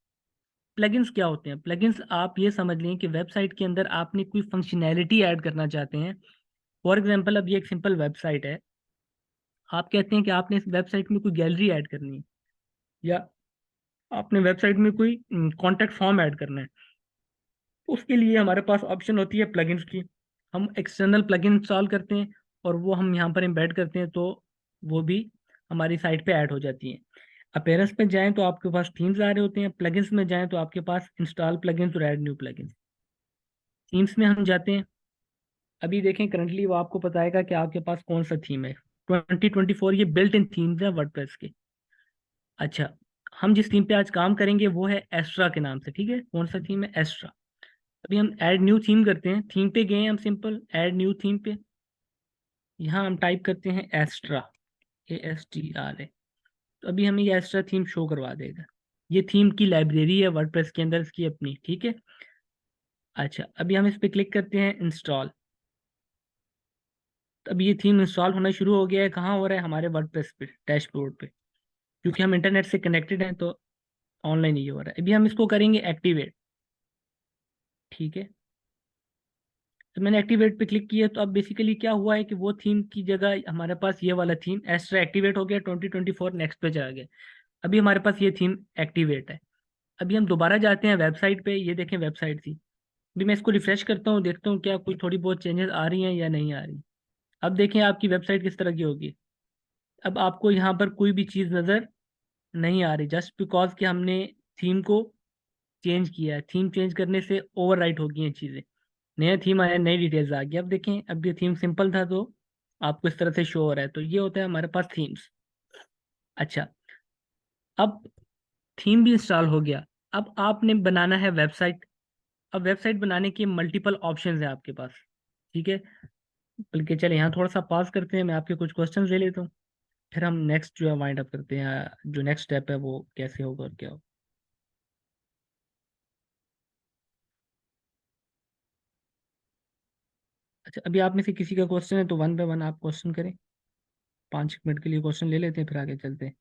Plugins क्या होते हैं? प्लगइन्स आप ये समझ लें कि वेबसाइट के अंदर आपने कोई फंक्शनैलिटी ऐड करना चाहते हैं। फॉर एग्जाम्पल अब ये एक सिंपल वेबसाइट है, आप कहते हैं कि आपने इस वेबसाइट में कोई गैलरी ऐड करनी है, या आपने वेबसाइट में कोई कॉन्टैक्ट फॉर्म ऐड करना है। उसके लिए हमारे पास ऑप्शन होती है प्लगइन्स की। हम एक्सटर्नल प्लगइन इंस्टॉल करते हैं और वो हम यहाँ पर एम्बेड करते हैं, तो वो भी हमारी साइट पे ऐड हो जाती हैं। अपीयरेंस में जाएं तो आपके पास थीम्स आ रहे होते हैं, प्लगइन्स में जाएं तो आपके पास इंस्टॉल प्लगइन्स और ऐड न्यू प्लगइन्स। थीम्स में हम जाते हैं, अभी देखें करंटली वो आपको बताएगा कि आपके पास कौन सा थीम है। 2024 ये बिल्ट इन थीम्स है वर्डप्रेस के। अच्छा, हम जिस थीम पे आज काम करेंगे वो है एस्ट्रा के नाम से। ठीक है, कौन सा थीम है? एस्ट्रा। अभी हम ऐड न्यू थीम करते हैं, थीम पे गए हम, सिंपल ऐड न्यू थीम पे, यहाँ हम टाइप करते हैं एस्ट्रा, ASTRA। तो अभी हमें ये एस्ट्रा थीम शो करवा देगा। ये थीम की लाइब्रेरी है वर्डप्रेस के अंदर इसकी अपनी। ठीक है, अच्छा अभी हम इस पे क्लिक करते हैं इंस्टॉल। तो अभी ये थीम इंस्टॉल होना शुरू हो गया है। कहाँ हो रहा है? हमारे वर्डप्रेस पे, डैशबोर्ड पे। क्योंकि हम इंटरनेट से कनेक्टेड हैं तो ऑनलाइन ये हो रहा है। अभी हम इसको करेंगे एक्टिवेट। ठीक है, तो मैंने एक्टिवेट पे क्लिक किया, तो अब बेसिकली क्या हुआ है कि वो थीम की जगह हमारे पास ये वाला थीम एस्ट्रा एक्टिवेट हो गया, 2024 नेक्स्ट पे चला गया। अभी हमारे पास ये थीम एक्टिवेट है। अभी हम दोबारा जाते हैं वेबसाइट पे, ये देखें वेबसाइट थी। अभी मैं इसको रिफ्रेश करता हूँ, देखता हूँ क्या कोई थोड़ी बहुत चेंजेस आ रही हैं या नहीं आ रही। अब देखें आपकी वेबसाइट किस तरह की होगी। अब आपको यहाँ पर कोई भी चीज़ नज़र नहीं आ रही, जस्ट बिकॉज कि हमने थीम को चेंज किया है। थीम चेंज करने से ओवर राइट हो गई हैं चीज़ें, नया थीम आया, नई डिटेल्स आ गई। अब देखें, अब ये थीम सिंपल था तो आपको इस तरह से शो हो रहा है। तो ये होता है हमारे पास थीम्स। अच्छा, अब थीम भी इंस्टॉल हो गया। अब आपने बनाना है वेबसाइट। अब वेबसाइट बनाने के मल्टीपल ऑप्शंस हैं आपके पास, ठीक है। बल्कि चले यहाँ थोड़ा सा पास करते हैं, मैं आपके कुछ क्वेश्चन ले लेता हूँ, फिर हम नेक्स्ट जो है वाइंड अप करते हैं, जो नेक्स्ट स्टेप है वो कैसे होगा और क्या होगा। अच्छा, अभी आप में से किसी का क्वेश्चन है तो वन बाय वन आप क्वेश्चन करें। 5 मिनट के लिए क्वेश्चन ले लेते हैं, फिर आगे चलते हैं।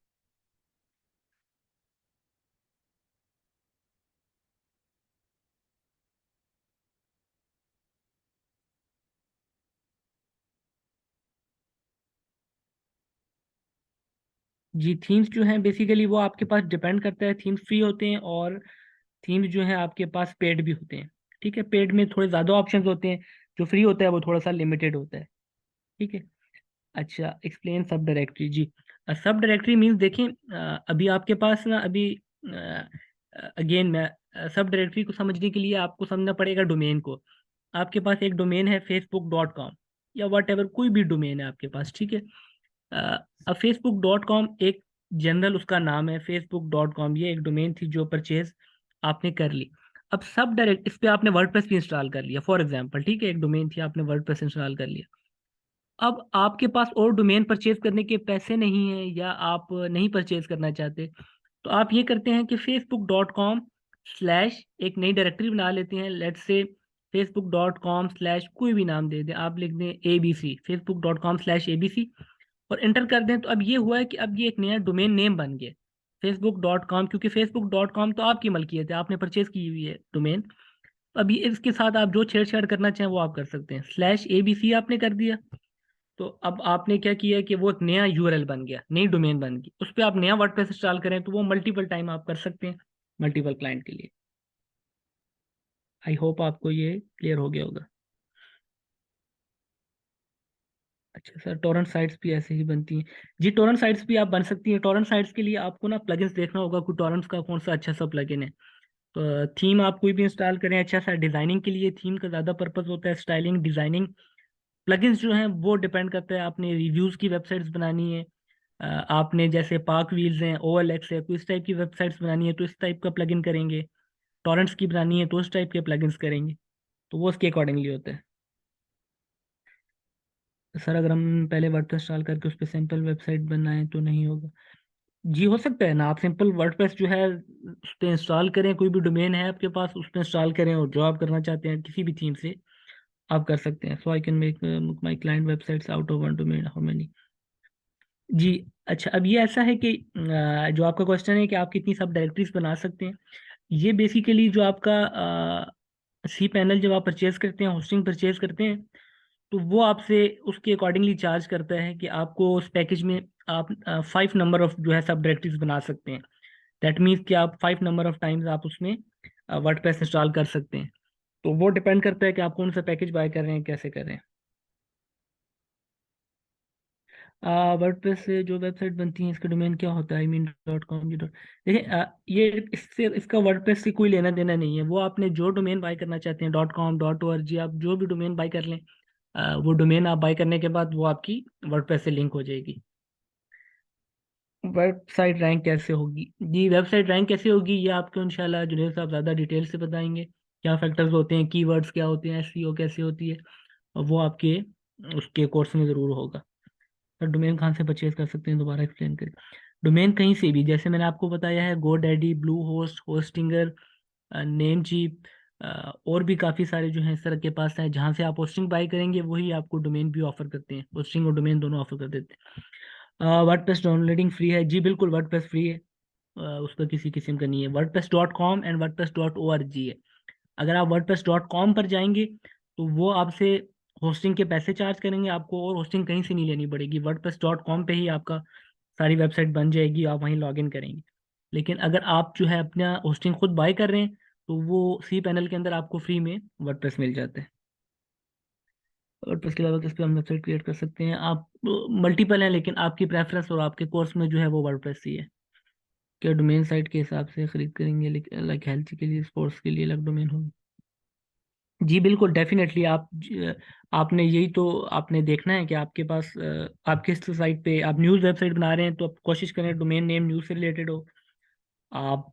जी, थीम्स जो हैं बेसिकली वो आपके पास डिपेंड करता है। थीम्स फ्री होते हैं और थीम्स जो हैं आपके पास पेड भी होते हैं। ठीक है, पेड में थोड़े ज़्यादा ऑप्शंस होते हैं, जो फ्री होता है वो थोड़ा सा लिमिटेड होता है। ठीक है। अच्छा, एक्सप्लेन सब डायरेक्टरी। जी, सब डायरेक्टरी मीन्स देखें, अभी आपके पास ना, अभी अगेन मैं सब डायरेक्टरी को समझने के लिए आपको समझना पड़ेगा डोमेन को। आपके पास एक डोमेन है facebook.com, या वट एवर कोई भी डोमेन है आपके पास, ठीक है। अब facebook.com एक जनरल उसका नाम है, facebook.com ये एक डोमेन थी जो परचेज आपने कर ली। अब सब डायरेक्ट इस पे आपने वर्डप्रेस भी इंस्टॉल कर लिया फॉर एग्जांपल, ठीक है, एक डोमेन थी आपने वर्डप्रेस इंस्टॉल कर लिया। अब आपके पास और डोमेन परचेज करने के पैसे नहीं है, या आप नहीं परचेज करना चाहते, तो आप ये करते हैं कि facebook.com/ एक नई डायरेक्टरी बना लेते हैं। लेट्स से facebook.com/ कोई भी नाम दे दें, आप लिख दें ABC, facebook.com/ABC, और इंटर कर दें। तो अब ये हुआ है कि अब ये एक नया डोमेन नेम बन गया facebook.com, क्योंकि facebook.com तो आपकी मलकियत है, आपने परचेज की हुई है डोमेन। अभी इसके साथ आप जो छेड़छाड़ करना चाहें वो आप कर सकते हैं। /ABC आपने कर दिया, तो अब आपने क्या किया कि वो एक नया यूआरएल बन गया, नई डोमेन बन गई, उस पर आप नया वर्डप्रेस इंस्टॉल करें तो वो मल्टीपल टाइम आप कर सकते हैं, मल्टीपल क्लाइंट के लिए। आई होप आपको ये क्लियर हो गया होगा। अच्छा सर, टोरेंट साइट्स भी ऐसे ही बनती हैं। जी, टोरेंट साइट्स भी आप बन सकती हैं। टोरेंट साइट्स के लिए आपको ना प्लगइन्स देखना होगा कि टोरेंट्स का कौन सा अच्छा सा प्लगइन है। तो थीम आप कोई भी इंस्टॉल करें अच्छा सा, डिजाइनिंग के लिए थीम का ज़्यादा पर्पस होता है, स्टाइलिंग डिजाइनिंग। प्लगइन्स जो हैं वो डिपेंड करता है, आपने रिव्यूज़ की वेबसाइट्स बनानी है, आपने जैसे पार्क व्हील्स हैं, OLX है, कोई इस टाइप की वेबसाइट्स बनानी है तो इस टाइप का प्लगइन करेंगे। टॉरेंट्स की बनानी है तो उस टाइप के प्लगइन्स करेंगे। तो वो उसके अकॉर्डिंगली होता है। सर, अगर हम पहले वर्डप्रेस इंस्टॉल करके उस पर सिंपल वेबसाइट बनाएं तो नहीं होगा। जी, हो सकता है ना, आप सिंपल वर्डप्रेस जो है उस पर इंस्टॉल करें, कोई भी डोमेन है आपके पास उस पर इंस्टॉल करें, और जो आप करना चाहते हैं किसी भी थीम से आप कर सकते हैं। So I can make my client websites out of one domain, how many. जी, अच्छा, अब ये ऐसा है कि जो आपका क्वेश्चन है कि आप कितनी सब डायरेक्टरीज बना सकते हैं, ये बेसिकली जो आपका cPanel जब आप परचेज करते हैं, होस्टिंग परचेज करते हैं, तो वो आपसे उसके अकॉर्डिंगली चार्ज करता है कि आपको उस पैकेज में आप 5 नंबर ऑफ जो है सब डायरेक्टरीज बना सकते हैं। दैट मीन्स कि आप 5 नंबर ऑफ टाइम्स आप उसमें वर्डप्रेस इंस्टॉल कर सकते हैं। तो वो डिपेंड करता है कि आप कौन सा पैकेज बाय कर रहे हैं, कैसे कर रहे हैं। वर्डप्रेस से जो वेबसाइट बनती है इसका डोमेन क्या होता है, imean.com, देखिए, ये इससे इसका वर्डप्रेस से कोई लेना देना नहीं है। वो आपने जो डोमेन बाय करना चाहते हैं, .com .org, आप जो भी डोमेन बाय कर लें, वो डोमेन आप बाय करने के बाद वो आपकी वर्डप्रेस से लिंक हो जाएगी। वेबसाइट रैंक कैसे होगी? जी, वेबसाइट रैंक कैसे होगी ये आपको इंशाल्लाह जुनेद साहब ज़्यादा डिटेल से बताएंगे। क्या फैक्टर्स होते हैं, कीवर्ड्स क्या होते हैं, एसईओ कैसे होती है, और वो आपके उसके कोर्स में ज़रूर होगा। सर, डोमेन कहाँ से परचेज कर सकते हैं, दोबारा एक्सप्लेन करें। डोमेन कहीं से भी, जैसे मैंने आपको बताया है, GoDaddy, Bluehost, Hostinger, Namecheap, और भी काफ़ी सारे जो हैं इस तरह के पास हैं, जहाँ से आप होस्टिंग बाई करेंगे वही आपको डोमेन भी ऑफर करते हैं, होस्टिंग और डोमेन दोनों ऑफर कर देते हैं। वर्डप्रेस डाउनलोडिंग फ्री है? जी बिल्कुल, वर्डप्रेस फ्री है, उस पर किसी किस्म का नहीं है। वर्डप्रेस.com एंड वर्डप्रेस.org है। अगर आप वर्डप्रेस.com पर जाएंगे तो वो आपसे होस्टिंग के पैसे चार्ज करेंगे आपको, और होस्टिंग कहीं से नहीं लेनी पड़ेगी, wordpress.com पे ही आपका सारी वेबसाइट बन जाएगी, आप वहीं लॉग इन करेंगे। लेकिन अगर आप जो है अपना होस्टिंग खुद बाय कर रहे हैं, तो वो सी पैनल के अंदर आपको फ्री में वर्डप्रेस मिल जाता है। वर्डप्रेस के अलावा किस पे हम वेबसाइट क्रिएट कर सकते हैं, आप मल्टीपल हैं, लेकिन आपकी प्रेफरेंस और आपके कोर्स में जो है वो वर्डप्रेस ही है। क्या डोमेन साइट के हिसाब से खरीद करेंगे, लाइक हेल्थ के लिए, स्पोर्ट्स के लिए अलग डोमेन होगी? जी बिल्कुल, डेफिनेटली। आपने यही तो आपने देखना है कि आपके पास आप किस साइट पे आप न्यूज़ वेबसाइट बना रहे हैं, तो आप कोशिश करें डोमेन नेम न्यूज़ से रिलेटेड हो। आप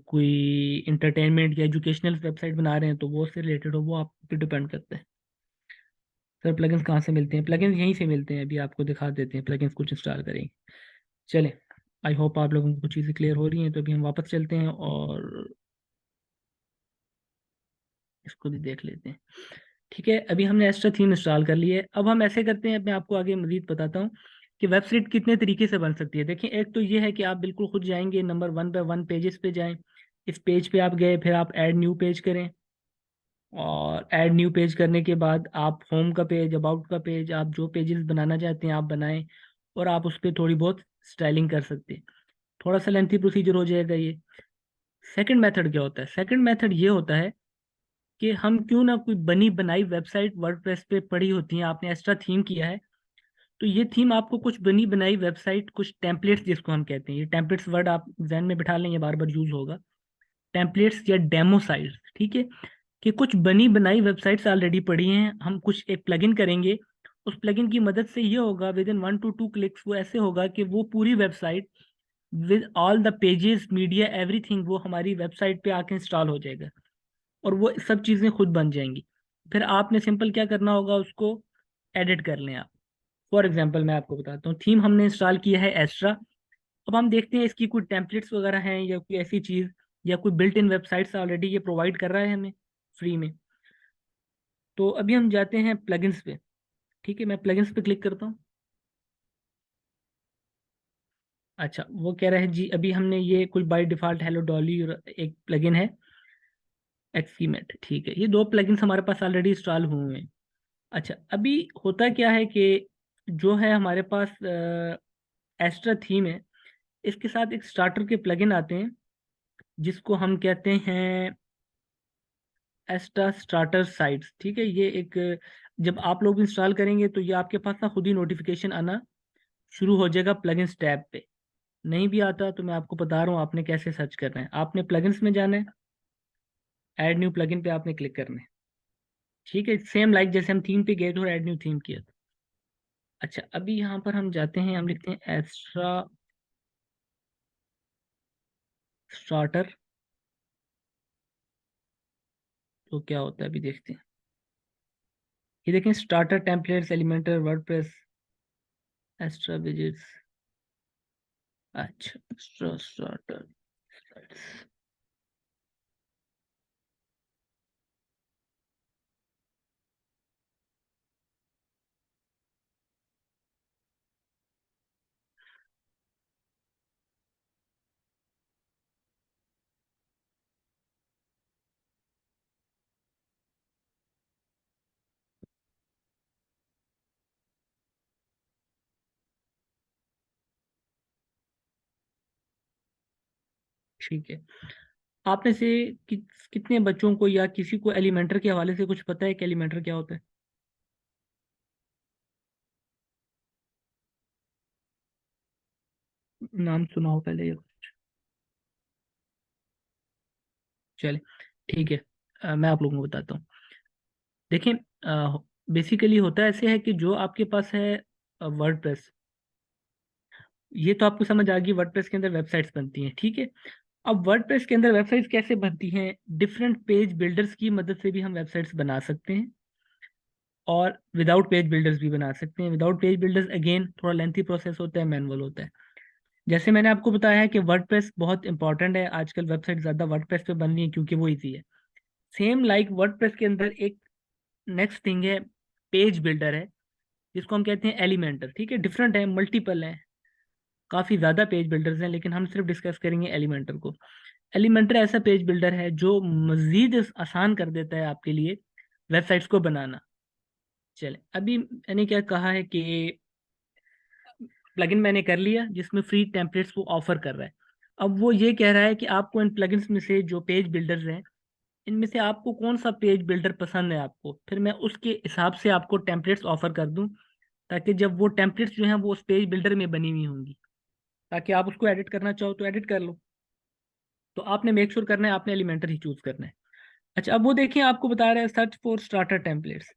कोई इंटरटेनमेंट या एजुकेशनल वेबसाइट बना रहे हैं तो वो उससे रिलेटेड हो, वो आप पे डिपेंड करता है। सर प्लगइन्स कहाँ से मिलते हैं? प्लगइन्स यहीं से मिलते हैं, अभी आपको दिखा देते हैं प्लगइन्स कुछ इंस्टॉल करेंगे। चलें, आई होप आप लोगों को कुछ चीज़ें क्लियर हो रही हैं, तो अभी हम वापस चलते हैं और इसको भी देख लेते हैं। ठीक है, अभी हमने एक्स्ट्रा थीम इंस्टॉल कर ली है। अब हम ऐसे करते हैं, मैं आपको आगे मजीद बताता हूँ कि वेबसाइट कितने तरीके से बन सकती है। देखिए, एक तो ये है कि आप बिल्कुल खुद जाएंगे, नंबर 1 पे 1 पेजेस पे जाएं। इस पेज पे आप गए, फिर आप ऐड न्यू पेज करें, और ऐड न्यू पेज करने के बाद आप होम का पेज, अबाउट का पेज, आप जो पेजेस बनाना चाहते हैं आप बनाएं, और आप उस पर थोड़ी बहुत स्टाइलिंग कर सकते हैं। थोड़ा सा लेंथी प्रोसीजर हो जाएगा ये। सेकंड मेथड क्या होता है? सेकंड मेथड ये होता है कि हम क्यों ना कोई बनी बनाई वेबसाइट वर्डप्रेस पे पड़ी होती है, आपने एक्स्ट्रा थीम किया है, तो ये थीम आपको कुछ बनी बनाई वेबसाइट, कुछ टेम्पलेट्स जिसको हम कहते हैं, ये टेम्पलेट्स वर्ड आप जहन में बिठा लें, ये बार बार यूज होगा। टेम्पलेट्स या डेमो साइट्स, ठीक है, कि कुछ बनी बनाई वेबसाइट्स ऑलरेडी पड़ी हैं, हम कुछ एक प्लगइन करेंगे। उस प्लगइन की मदद से ये होगा, विद इन 1 to 2 क्लिक्स वो ऐसे होगा कि वो पूरी website with all the pages, media, everything, वो हमारी वेबसाइट पे आके इंस्टॉल हो जाएगा, और वो सब चीज़ें खुद बन जाएंगी। फिर आपने सिंपल क्या करना होगा, उसको एडिट कर लें आप। फॉर एग्जांपल मैं आपको बताता हूँ, थीम हमने इंस्टॉल किया है एस्ट्रा। अब हम देखते हैं इसकी कोई टेम्पलेट्स वगैरह हैं या कोई ऐसी चीज़, या कोई बिल्ट इन वेबसाइट्स ऑलरेडी ये प्रोवाइड कर रहा है हमें फ्री में। तो अभी हम जाते हैं प्लगइन्स पे। ठीक है, मैं प्लगइन्स पे क्लिक करता हूँ। अच्छा, वो कह रहा है जी, अभी हमने ये कुछ बाय डिफ़ॉल्ट हेलो डॉली और एक प्लगइन है एक्सीमेट, ठीक है, ये दो प्लगइन्स हमारे पास ऑलरेडी इंस्टॉल हुए हैं। अच्छा, अभी होता क्या है कि जो है हमारे पास एस्ट्रा थीम है, इसके साथ एक स्टार्टर के प्लगइन आते हैं, जिसको हम कहते हैं एस्ट्रा स्टार्टर साइट्स। ठीक है, ये एक जब आप लोग इंस्टॉल करेंगे तो ये आपके पास ना खुद ही नोटिफिकेशन आना शुरू हो जाएगा प्लगइन्स टैब पे। नहीं भी आता तो मैं आपको बता रहा हूँ आपने कैसे सर्च करना है। आपने प्लगइन्स में जाना है, ऐड न्यू प्लगइन पे आपने क्लिक करना है। ठीक है, सेम लाइक जैसे हम थीम पे गए थे और ऐड न्यू थीम किया था। अच्छा, अभी यहाँ पर हम जाते हैं, हम लिखते हैं एक्स्ट्रा स्टार्टर, तो क्या होता है अभी देखते हैं। ये देखें, starter templates Elementor WordPress extra widgets. अच्छा, एक्स्ट्रा स्टार्टर, ठीक है। आपने से कि, कितने बच्चों को या किसी को एलिमेंटर के हवाले से कुछ पता है कि एलिमेंटर क्या होता है? नाम सुना हो पहले ये? चले, ठीक है, मैं आप लोगों को बताता हूँ। देखें, बेसिकली होता ऐसे है कि जो आपके पास है वर्डप्रेस, ये तो आपको समझ आ गई, वर्डप्रेस के अंदर वेबसाइट्स बनती हैं, ठीक है। अब वर्डप्रेस के अंदर वेबसाइट्स कैसे बनती हैं? डिफरेंट पेज बिल्डर्स की मदद से भी हम वेबसाइट्स बना सकते हैं, और विदाउट पेज बिल्डर्स भी बना सकते हैं। विदाउट पेज बिल्डर्स अगेन थोड़ा लेंथी प्रोसेस होता है, मैनुअल होता है। जैसे मैंने आपको बताया है कि वर्डप्रेस बहुत इंपॉर्टेंट है, आजकल वेबसाइट ज़्यादा वर्डप्रेस पे बन रही है क्योंकि वो इजी है। सेम लाइक वर्डप्रेस के अंदर एक नेक्स्ट थिंग है, पेज बिल्डर है, जिसको हम कहते हैं एलिमेंटर। ठीक है, डिफरेंट है, मल्टीपल है, काफ़ी ज़्यादा पेज बिल्डर्स हैं, लेकिन हम सिर्फ डिस्कस करेंगे एलिमेंटर को। एलिमेंटर ऐसा पेज बिल्डर है जो मज़ीद आसान कर देता है आपके लिए वेबसाइट्स को बनाना। चले, अभी मैंने क्या कहा है कि प्लगइन मैंने कर लिया जिसमें फ्री टेम्पलेट्स वो ऑफर कर रहा है। अब वो ये कह रहा है कि आपको इन प्लगइन्स में से जो पेज बिल्डर्स हैं, इनमें से आपको कौन सा पेज बिल्डर पसंद है आपको, फिर मैं उसके हिसाब से आपको टेम्पलेट्स ऑफर कर दूं, ताकि जब वो टेम्पलेट्स जो हैं वो उस पेज बिल्डर में बनी हुई होंगी, ताकि आप उसको एडिट करना चाहो तो एडिट कर लो। तो आपने मेक श्योर करना है आपने एलिमेंटर ही चूज करना है। अच्छा, अब वो देखिए आपको बता रहा है सर्च फॉर स्टार्टर टेम्पलेट्स।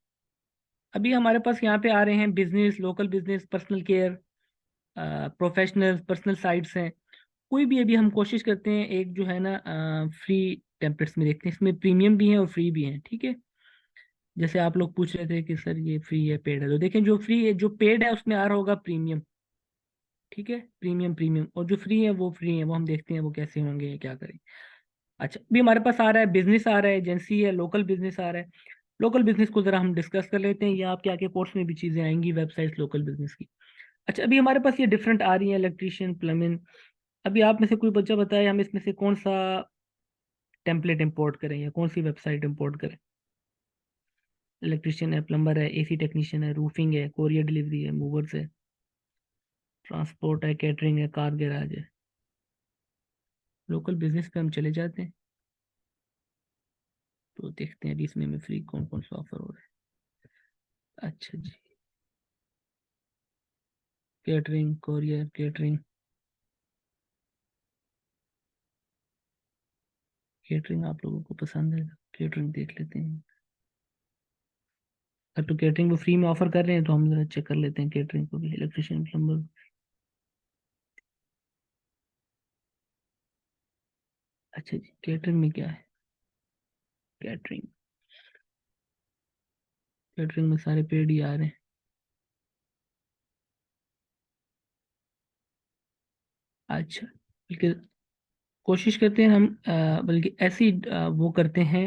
अभी हमारे पास यहाँ पे आ रहे हैं business, local business, personal care, professional, personal sites हैं। कोई भी अभी हम कोशिश करते हैं एक जो है ना फ्री टेम्पलेट्स में देखते हैं, इसमें प्रीमियम भी हैं और फ्री भी हैं, ठीक है। जैसे आप लोग पूछ रहे थे कि सर ये फ्री है पेड है, तो देखें जो फ्री है, जो पेड है उसमें आ रहा होगा प्रीमियम, ठीक है, प्रीमियम प्रीमियम, और जो फ्री है वो फ्री है, वो हम देखते हैं वो कैसे होंगे क्या करें। अच्छा, अभी हमारे पास आ रहा है बिजनेस, आ रहा है एजेंसी है, लोकल बिजनेस आ रहा है। लोकल बिजनेस को जरा हम डिस्कस कर लेते हैं, ये आपके आगे कोर्स में भी चीजें आएंगी वेबसाइट लोकल बिजनेस की। अच्छा, अभी हमारे पास ये डिफरेंट आ रही है, इलेक्ट्रीशियन, प्लम्बिंग। अभी आप में से कोई बच्चा बताए हम इसमें से कौन सा टेम्पलेट इंपोर्ट करें या कौन सी वेबसाइट इंपोर्ट करें। इलेक्ट्रीशियन है, प्लम्बर है, एसी टेक्नीशियन है, रूफिंग है, कोरियर डिलीवरी है, मूवर्स है, ट्रांसपोर्ट है, कैटरिंग है, कार गैराज है। लोकल बिजनेस पे हम चले जाते हैं, तो देखते हैं अभी इसमें हमें फ्री कौन कौन सा ऑफर हो रहा है। अच्छा जी, कैटरिंग, कोरियर, कैटरिंग। कैटरिंग आप लोगों को पसंद है, कैटरिंग देख लेते हैं। अब तो कैटरिंग वो फ्री में ऑफर कर रहे हैं, तो हम जरा चेक कर लेते हैं कैटरिंग को भी, इलेक्ट्रिशियन, प्लम्बर। अच्छा जी, कैटरिंग में क्या है। कैटरिंग, कैटरिंग में सारे पेड ही आ रहे हैं। अच्छा, बल्कि कोशिश करते हैं हम बल्कि ऐसी वो करते हैं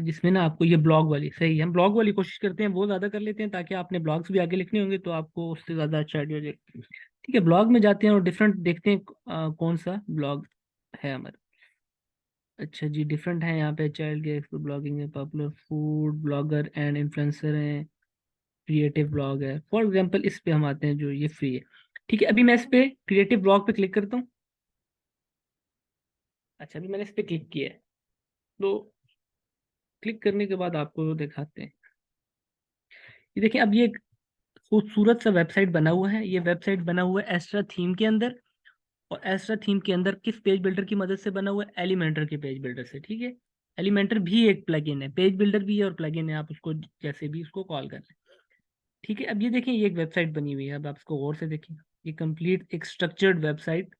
जिसमें ना आपको ये ब्लॉग वाली सही है, हम ब्लॉग वाली कोशिश करते हैं, वो ज़्यादा कर लेते हैं, ताकि आपने ब्लॉग्स भी आगे लिखने होंगे तो आपको उससे ज़्यादा अच्छा आइडिया हो जाएगा। ठीक है, ब्लॉग में जाते हैं और डिफरेंट देखते हैं कौन सा ब्लॉग है हमारा। अच्छा जी, डिफरेंट है यहाँ पे, चाइल्ड के एक्सपर्ट ब्लॉगिंग है, popular food blogger and influencer है, क्रिएटिव ब्लॉग है। फॉर एग्जांपल इस पे हम आते हैं जो ये फ्री है। ठीक है, अभी मैं इस पे क्रिएटिव ब्लॉग पे क्लिक करता हूँ। अच्छा, अभी मैंने इस पे क्लिक किया है, तो क्लिक करने के बाद आपको दिखाते हैं। ये देखिए, अब ये एक खूबसूरत सा वेबसाइट बना हुआ है। ये वेबसाइट बना हुआ है एस्ट्रा थीम के अंदर, और एस्ट्रा थीम के अंदर किस पेज बिल्डर की मदद से बना हुआ है, एलिमेंटर के पेज बिल्डर से, ठीक है। एलिमेंटर भी एक प्लगइन है, पेज बिल्डर भी है और प्लगइन है, आप उसको जैसे भी उसको कॉल कर लें। ठीक है, अब ये देखें ये एक वेबसाइट बनी हुई है, अब आप इसको गौर से देखें। ये कंप्लीट एक स्ट्रक्चर्ड वेबसाइट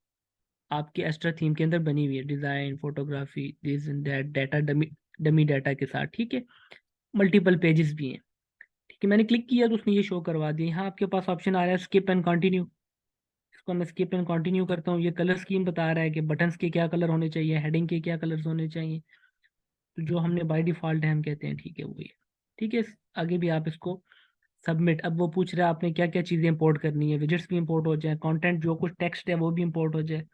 आपके एस्ट्रा थीम के अंदर बनी हुई है, design, photography, this and that, data, dummy dummy data के साथ, ठीक है। मल्टीपल पेजेस भी हैं। ठीक है, मैंने क्लिक किया तो उसने ये शो करवा दिया। यहाँ आपके पास ऑप्शन आ रहा है स्किप एंड कंटिन्यू। इसको मैं स्किप एंड कंटिन्यू करता हूँ। ये कलर स्कीम बता रहा है कि बटन्स के क्या कलर होने चाहिए, हेडिंग के क्या कलर्स होने चाहिए। तो जो हमने बाय डिफॉल्ट है हम कहते हैं ठीक है वही है। ठीक है, आगे भी आप इसको सबमिट। अब वो पूछ रहा है आपने क्या क्या चीज़ें इंपोर्ट करनी है, विजेट्स भी इंपोर्ट हो जाए, कंटेंट जो कुछ टेक्स्ट है वो भी इंपोर्ट हो जाए,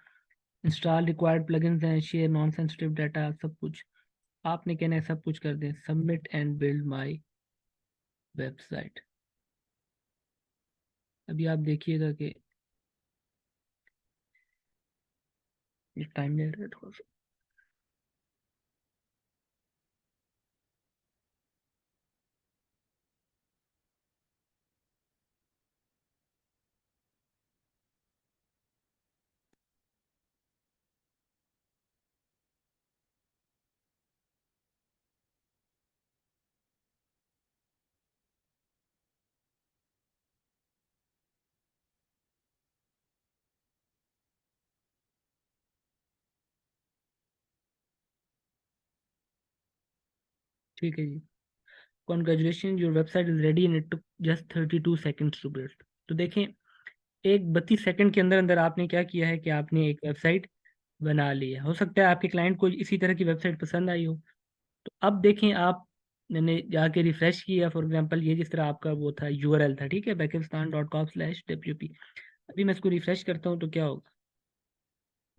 इंस्टॉल रिक्वायर्ड प्लगइन्स हैं, शेयर नॉन सेंसिटिव डाटा, सब कुछ आपने कहना है, सब कुछ कर दें, submit and build my website. अभी आप देखिएगा कि ये टाइम ले रहा है थोड़ा सा। ठीक है जी, congratulation your website is ready and it took just 32 seconds to build. तो देखें, एक 32 सेकंड के अंदर अंदर आपने क्या किया है कि आपने एक वेबसाइट बना ली है। हो सकता है आपके क्लाइंट को इसी तरह की वेबसाइट पसंद आई हो। तो अब देखें आप, मैंने जाके रिफ्रेश किया, फॉर एग्जांपल ये जिस तरह आपका वो था यूआरएल था, ठीक है, pakistan.com/wp। अभी मैं इसको रिफ्रेश करता हूँ तो क्या होगा,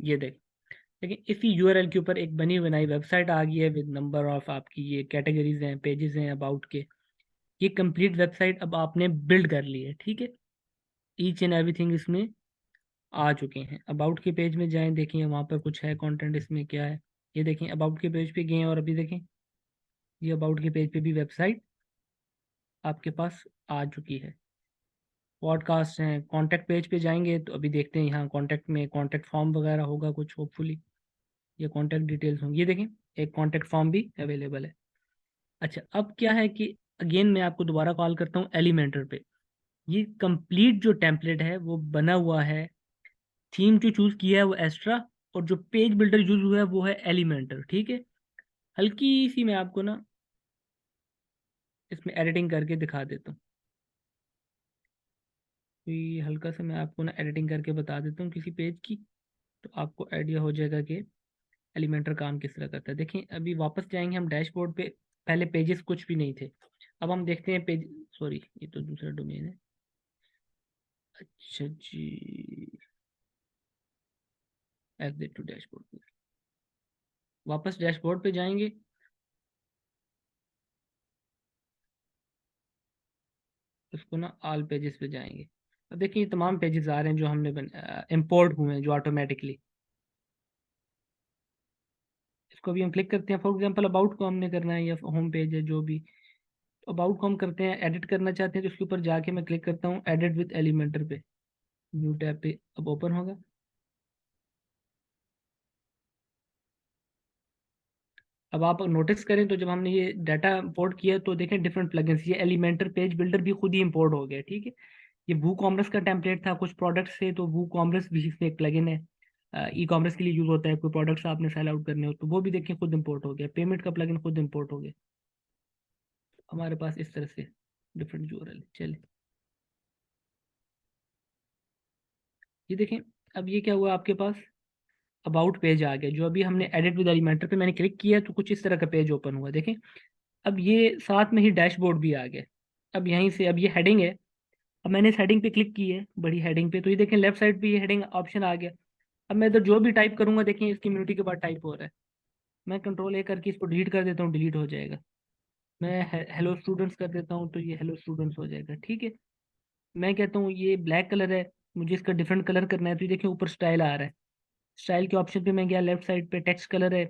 ये देख, लेकिन इसी यूआरएल के ऊपर एक बनी बनाई वेबसाइट आ गई है विद नंबर ऑफ आपकी ये कैटेगरीज हैं, पेजेस हैं अबाउट के। ये कंप्लीट वेबसाइट अब आपने बिल्ड कर ली है, ठीक है। ईच एंड एवरीथिंग इसमें आ चुके हैं। अबाउट के पेज में जाएं, देखें वहाँ पर कुछ है कंटेंट, इसमें क्या है। ये देखें अबाउट के पेज पे गए हैं और अभी देखें ये अबाउट के पेज पे भी वेबसाइट आपके पास आ चुकी है। पॉडकास्ट हैं, कॉन्टैक्ट पेज पे जाएंगे तो अभी देखते हैं यहाँ कॉन्टैक्ट में कॉन्टैक्ट फॉर्म वगैरह होगा कुछ होपफुली, ये कॉन्टैक्ट डिटेल्स होंगी। ये देखें एक कॉन्टैक्ट फॉर्म भी अवेलेबल है। अच्छा अब क्या है कि अगेन मैं आपको दोबारा कॉल करता हूँ एलिमेंटर पे। ये कंप्लीट जो टेम्पलेट है वो बना हुआ है। थीम जो चूज़ किया है वो एस्ट्रा, और जो पेज बिल्डर यूज हुआ है वो है एलिमेंटर, ठीक है। हल्की सी मैं आपको ना इसमें एडिटिंग करके दिखा देता हूँ। कोई हल्का सा मैं आपको ना एडिटिंग करके बता देता हूँ किसी पेज की, तो आपको आइडिया हो जाएगा कि एलिमेंटर काम किस तरह करता है। देखिए अभी वापस जाएंगे हम डैशबोर्ड पे। पहले पेजेस कुछ भी नहीं थे। अब हम देखते हैं पेज, सॉरी ये तो दूसरा डोमेन है। अच्छा जी, एग्जिट टू डैशबोर्ड, वापस डैशबोर्ड पे जाएंगे। उसको ना ऑल पेजेस पे जाएंगे। अब देखिए ये तमाम पेजेस आ रहे हैं जो हमने इंपोर्ट हुए हैं जो ऑटोमेटिकली। इसको भी हम क्लिक करते हैं। फॉर एग्जांपल अबाउट को हमने करना है या होम पेज है जो भी, अबाउट को हम करते हैं, एडिट करना चाहते हैं तो उसके ऊपर जाके मैं क्लिक करता हूँ एडिट विद एलिमेंटर पे। न्यू टैब पे अब ओपन होगा। अब आप नोटिस करें तो जब हमने ये डाटा इंपोर्ट किया तो देखें डिफरेंट प्लगइन्स, ये एलिमेंटर पेज बिल्डर भी खुद ही इंपोर्ट हो गया, ठीक है। ये वू कॉमर्स का टेम्पलेट था कुछ प्रोडक्ट्स से, तो वू कॉमर्स भी इसमें एक प्लगइन है। ई कॉमर्स के लिए यूज होता है, कोई प्रोडक्ट्स आपने सेल आउट करने हो तो वो भी देखिए खुद इंपोर्ट हो गया। पेमेंट का प्लगइन खुद इंपोर्ट हो गया। हमारे पास इस तरह से डिफरेंट यूआरएल चले। ये देखें अब ये क्या हुआ आपके पास, अबाउट पेज आ गया। जो अभी हमने एडिट विद एलिमेंटर पे मैंने क्लिक किया तो कुछ इस तरह का पेज ओपन हुआ, देखें। अब ये साथ में ही डैशबोर्ड भी आ गया। अब यहीं से अब ये हेडिंग है। अब मैंने इस हेडिंग पे क्लिक की है, बड़ी हेडिंग पे, तो ये देखें लेफ्ट साइड पे ये हेडिंग ऑप्शन आ गया। अब मैं इधर जो भी टाइप करूंगा देखें इस कम्युनिटी के बाद टाइप हो रहा है। मैं कंट्रोल ए करके इसको डिलीट कर देता हूँ, डिलीट हो जाएगा। मैं हेलो स्टूडेंट्स कर देता हूँ तो ये हेलो स्टूडेंट्स हो जाएगा, ठीक है। मैं कहता हूँ ये ब्लैक कलर है, मुझे इसका डिफरेंट कलर करना है, तो ये देखिए ऊपर स्टाइल आ रहा है। स्टाइल के ऑप्शन पे मैं गया, लेफ्ट साइड पे टेक्स्ट कलर है,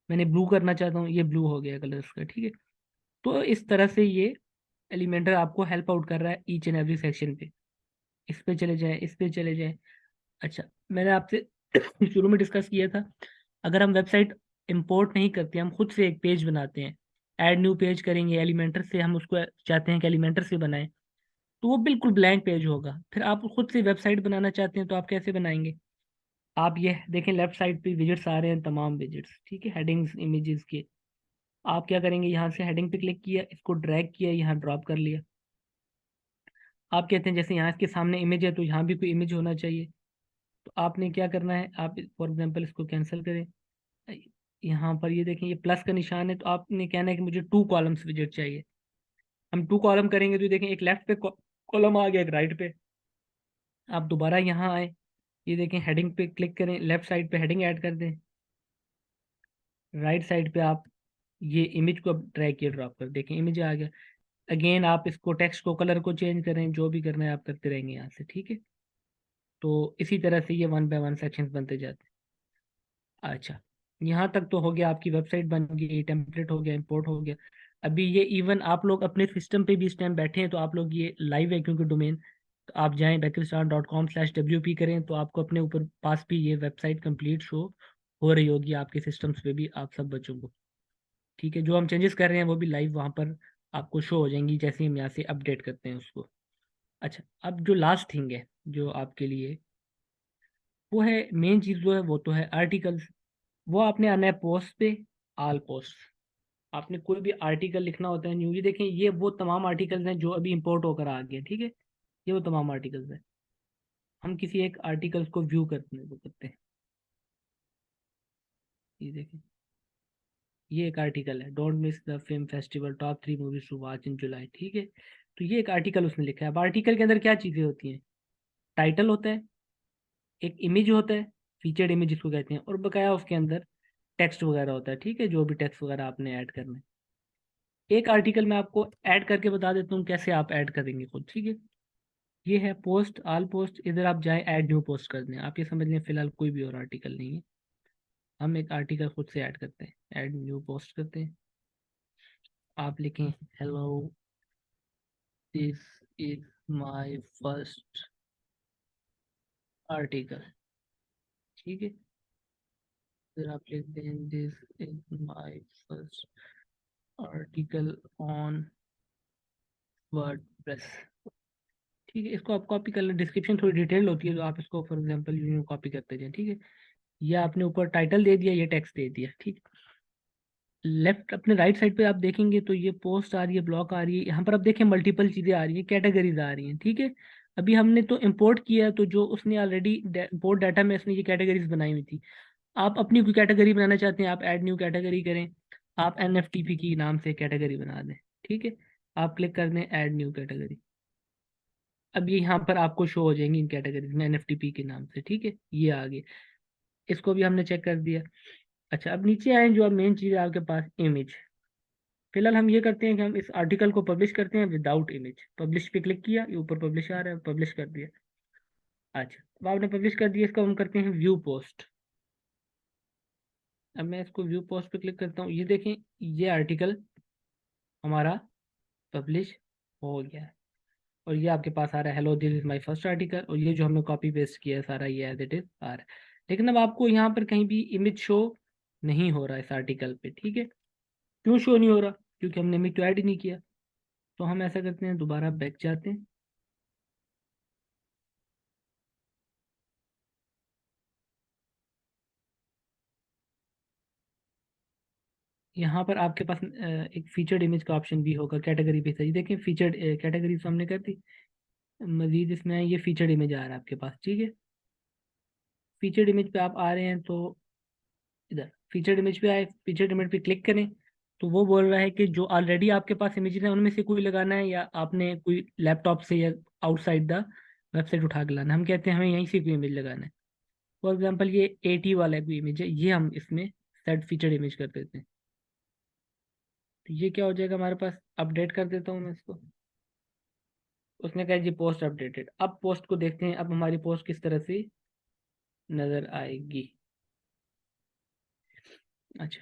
मैंने ब्लू करना चाहता हूँ, ये ब्लू हो गया कलर इसका, ठीक है। तो इस तरह से ये एलिमेंटर आपको हेल्प आउट कर रहा है ईच एंड एवरी सेक्शन पे। इस पे चले जाएं, इस पे चले जाएं। अच्छा मैंने आपसे शुरू में डिस्कस किया था, अगर हम वेबसाइट इंपोर्ट नहीं करते, हम खुद से एक पेज बनाते हैं, ऐड न्यू पेज करेंगे एलिमेंटर से, हम उसको चाहते हैं कि एलिमेंटर से बनाएं, तो वो बिल्कुल ब्लैंक पेज होगा। फिर आप खुद से वेबसाइट बनाना चाहते हैं तो आप कैसे बनाएंगे। आप ये देखें लेफ्ट साइड पे विजिट्स आ रहे हैं, तमाम विजिट्स, ठीक है, हेडिंग्स इमेजेस के। आप क्या करेंगे, यहाँ से हेडिंग पे क्लिक किया, इसको ड्रैग किया, यहाँ ड्रॉप कर लिया। आप कहते हैं जैसे यहाँ इसके सामने इमेज है तो यहाँ भी कोई इमेज होना चाहिए। तो आपने क्या करना है, आप फॉर एग्जांपल इसको कैंसिल करें। यहाँ पर ये देखें ये प्लस का निशान है, तो आपने कहना है कि मुझे 2 कॉलम्स विजिट चाहिए। हम 2 कॉलम करेंगे तो ये देखें एक लेफ्ट पे कॉलम आ गया, एक राइट पे। आप दोबारा यहाँ आए, ये देखें हेडिंग पे क्लिक करें, लेफ्ट साइड पे हेडिंग ऐड कर दें, राइट साइड पे आप ये इमेज को ड्रैग किए ड्रॉप कर देखें इमेज आ गया। अगेन आप इसको टेक्स्ट को कलर को चेंज करें, जो भी करना है आप करते रहेंगे यहाँ से, ठीक है। तो इसी तरह से ये वन बाय वन सेक्शंस बनते जाते हैं। अच्छा यहाँ तक तो हो गया, आपकी वेबसाइट बन गई, टेम्पलेट हो गया, इंपोर्ट हो गया। अभी ये इवन आप लोग अपने सिस्टम पे भी इस टाइम बैठे हैं तो आप लोग ये लाइव है क्योंकि डोमेन, तो आप जाएं bakistan.com/wp करें तो आपको अपने ऊपर पास भी ये वेबसाइट कंप्लीट शो हो रही होगी आपके सिस्टम्स पे भी, आप सब बच्चों को, ठीक है। जो हम चेंजेस कर रहे हैं वो भी लाइव वहाँ पर आपको शो हो जाएंगी जैसे ही हम यहाँ से अपडेट करते हैं उसको। अच्छा अब जो लास्ट थिंग है जो आपके लिए, वो है मेन चीज़ जो है वो तो है आर्टिकल्स। वो आपने आना है पोस्ट पे, आल पोस्ट। आपने कोई भी आर्टिकल लिखना होता है न्यू, ये देखें ये वो तमाम आर्टिकल्स हैं जो अभी इंपोर्ट होकर आ गए, ठीक है। ये वो तमाम आर्टिकल्स हैं। हम किसी एक आर्टिकल्स को व्यू करते हैं। ये देखें ये एक आर्टिकल है, don't miss the film festival top 3 movies to watch in July, ठीक है। तो ये एक आर्टिकल उसने लिखा है। अब आर्टिकल के अंदर क्या चीज़ें होती हैं, टाइटल होता है, एक इमेज होता है, फीचर्ड इमेज जिसको कहते हैं, और बकाया उसके अंदर टेक्स्ट वगैरह होता है, ठीक है, जो भी टेक्स्ट वगैरह आपने ऐड करना है। एक आर्टिकल मैं आपको ऐड करके बता देता हूँ कैसे आप ऐड करेंगे खुद, ठीक है। ये है पोस्ट, ऑल पोस्ट, इधर आप जाएं ऐड न्यू पोस्ट कर दें। आप ये समझ लें फिलहाल कोई भी और आर्टिकल नहीं है, हम एक आर्टिकल खुद से ऐड करते हैं, ऐड न्यू पोस्ट करते हैं। आप लिखें hello this is my first article, ठीक है। फिर आप लिखते हैं this is my first article on WordPress, ठीक है। इसको आप कॉपी कर लें, डिस्क्रिप्शन थोड़ी डिटेल्ड होती है तो आप इसको फॉर एग्जांपल यूं कॉपी करते जाएं, ठीक है। ये आपने ऊपर टाइटल दे दिया, ये टेक्स्ट दे दिया, ठीक। लेफ्ट अपने राइट साइड पे आप देखेंगे तो ये पोस्ट आ रही है, ब्लॉक आ रही है, यहाँ पर आप देखें मल्टीपल चीज़ें आ रही हैं, कैटेगरीज आ रही हैं, ठीक है। अभी हमने तो इंपोर्ट किया है, तो जो उसने ऑलरेडी इंपोर्ट डाटा में उसने ये कैटेगरीज बनाई हुई थी। आप अपनी कोई कैटेगरी बनाना चाहते हैं, आप ऐड न्यू कैटेगरी करें, आप एनएफटीपी की नाम से कैटेगरी बना दें, ठीक है। आप क्लिक कर दें ऐड न्यू कैटेगरी। अब ये यहाँ पर आपको शो हो जाएंगी इन कैटेगरीज में एनएफटीपी के नाम से, ठीक है। ये आ गए, इसको भी हमने चेक कर दिया। अच्छा, अब नीचे आए, जो अब मेन चीज़ है आपके पास इमेज। फिलहाल हम ये करते हैं कि हम इस आर्टिकल को पब्लिश करते हैं विदाउट इमेज। पब्लिश पे क्लिक किया, ये ऊपर पब्लिश आ रहा है, पब्लिश कर दिया। अच्छा, अब आपने पब्लिश कर दिया, इसको हम करते हैं व्यू पोस्ट। अब मैं इसको व्यू पोस्ट पे क्लिक करता हूँ, ये देखें, ये आर्टिकल हमारा पब्लिश हो गया है। और ये आपके पास आ रहा है hello this is my first article, और ये जो हमने कॉपी पेस्ट किया है सारा ये एज इट इज आ रहा है। लेकिन अब आपको यहाँ पर कहीं भी इमेज शो नहीं हो रहा है इस आर्टिकल पे, ठीक है। क्यों शो नहीं हो रहा? क्योंकि हमने इमेज तो ऐड ही नहीं किया। तो हम ऐसा करते हैं, दोबारा बैक जाते हैं। यहाँ पर आपके पास एक फीचर्ड इमेज का ऑप्शन भी होगा, कैटेगरी पे सही देखें, फीचर्ड कैटेगरी हमने कर दी। मजीद इसमें ये फीचर्ड इमेज आ रहा है आपके पास, ठीक है। फीचर्ड इमेज पे आप आ रहे हैं तो इधर फीचर्ड इमेज पे आए, फीचर्ड इमेज पे क्लिक करें। तो वो बोल रहा है कि जो ऑलरेडी आपके पास इमेजेस हैं उनमें से कोई लगाना है, या आपने कोई लैपटॉप से या आउटसाइड द वेबसाइट उठा के लाना है। हम कहते हैं हमें यहीं से कोई इमेज लगाना है। फॉर एग्जाम्पल ये 80 वाला कोई इमेज है, ये हम इसमें सेट फीचर्ड इमेज कर देते हैं। तो ये क्या हो जाएगा हमारे पास, अपडेट कर देता हूँ मैं इसको। उसने कहा जी पोस्ट अपडेटेड। अब पोस्ट को देखते हैं, अब हमारी पोस्ट किस तरह से नजर आएगी। अच्छा,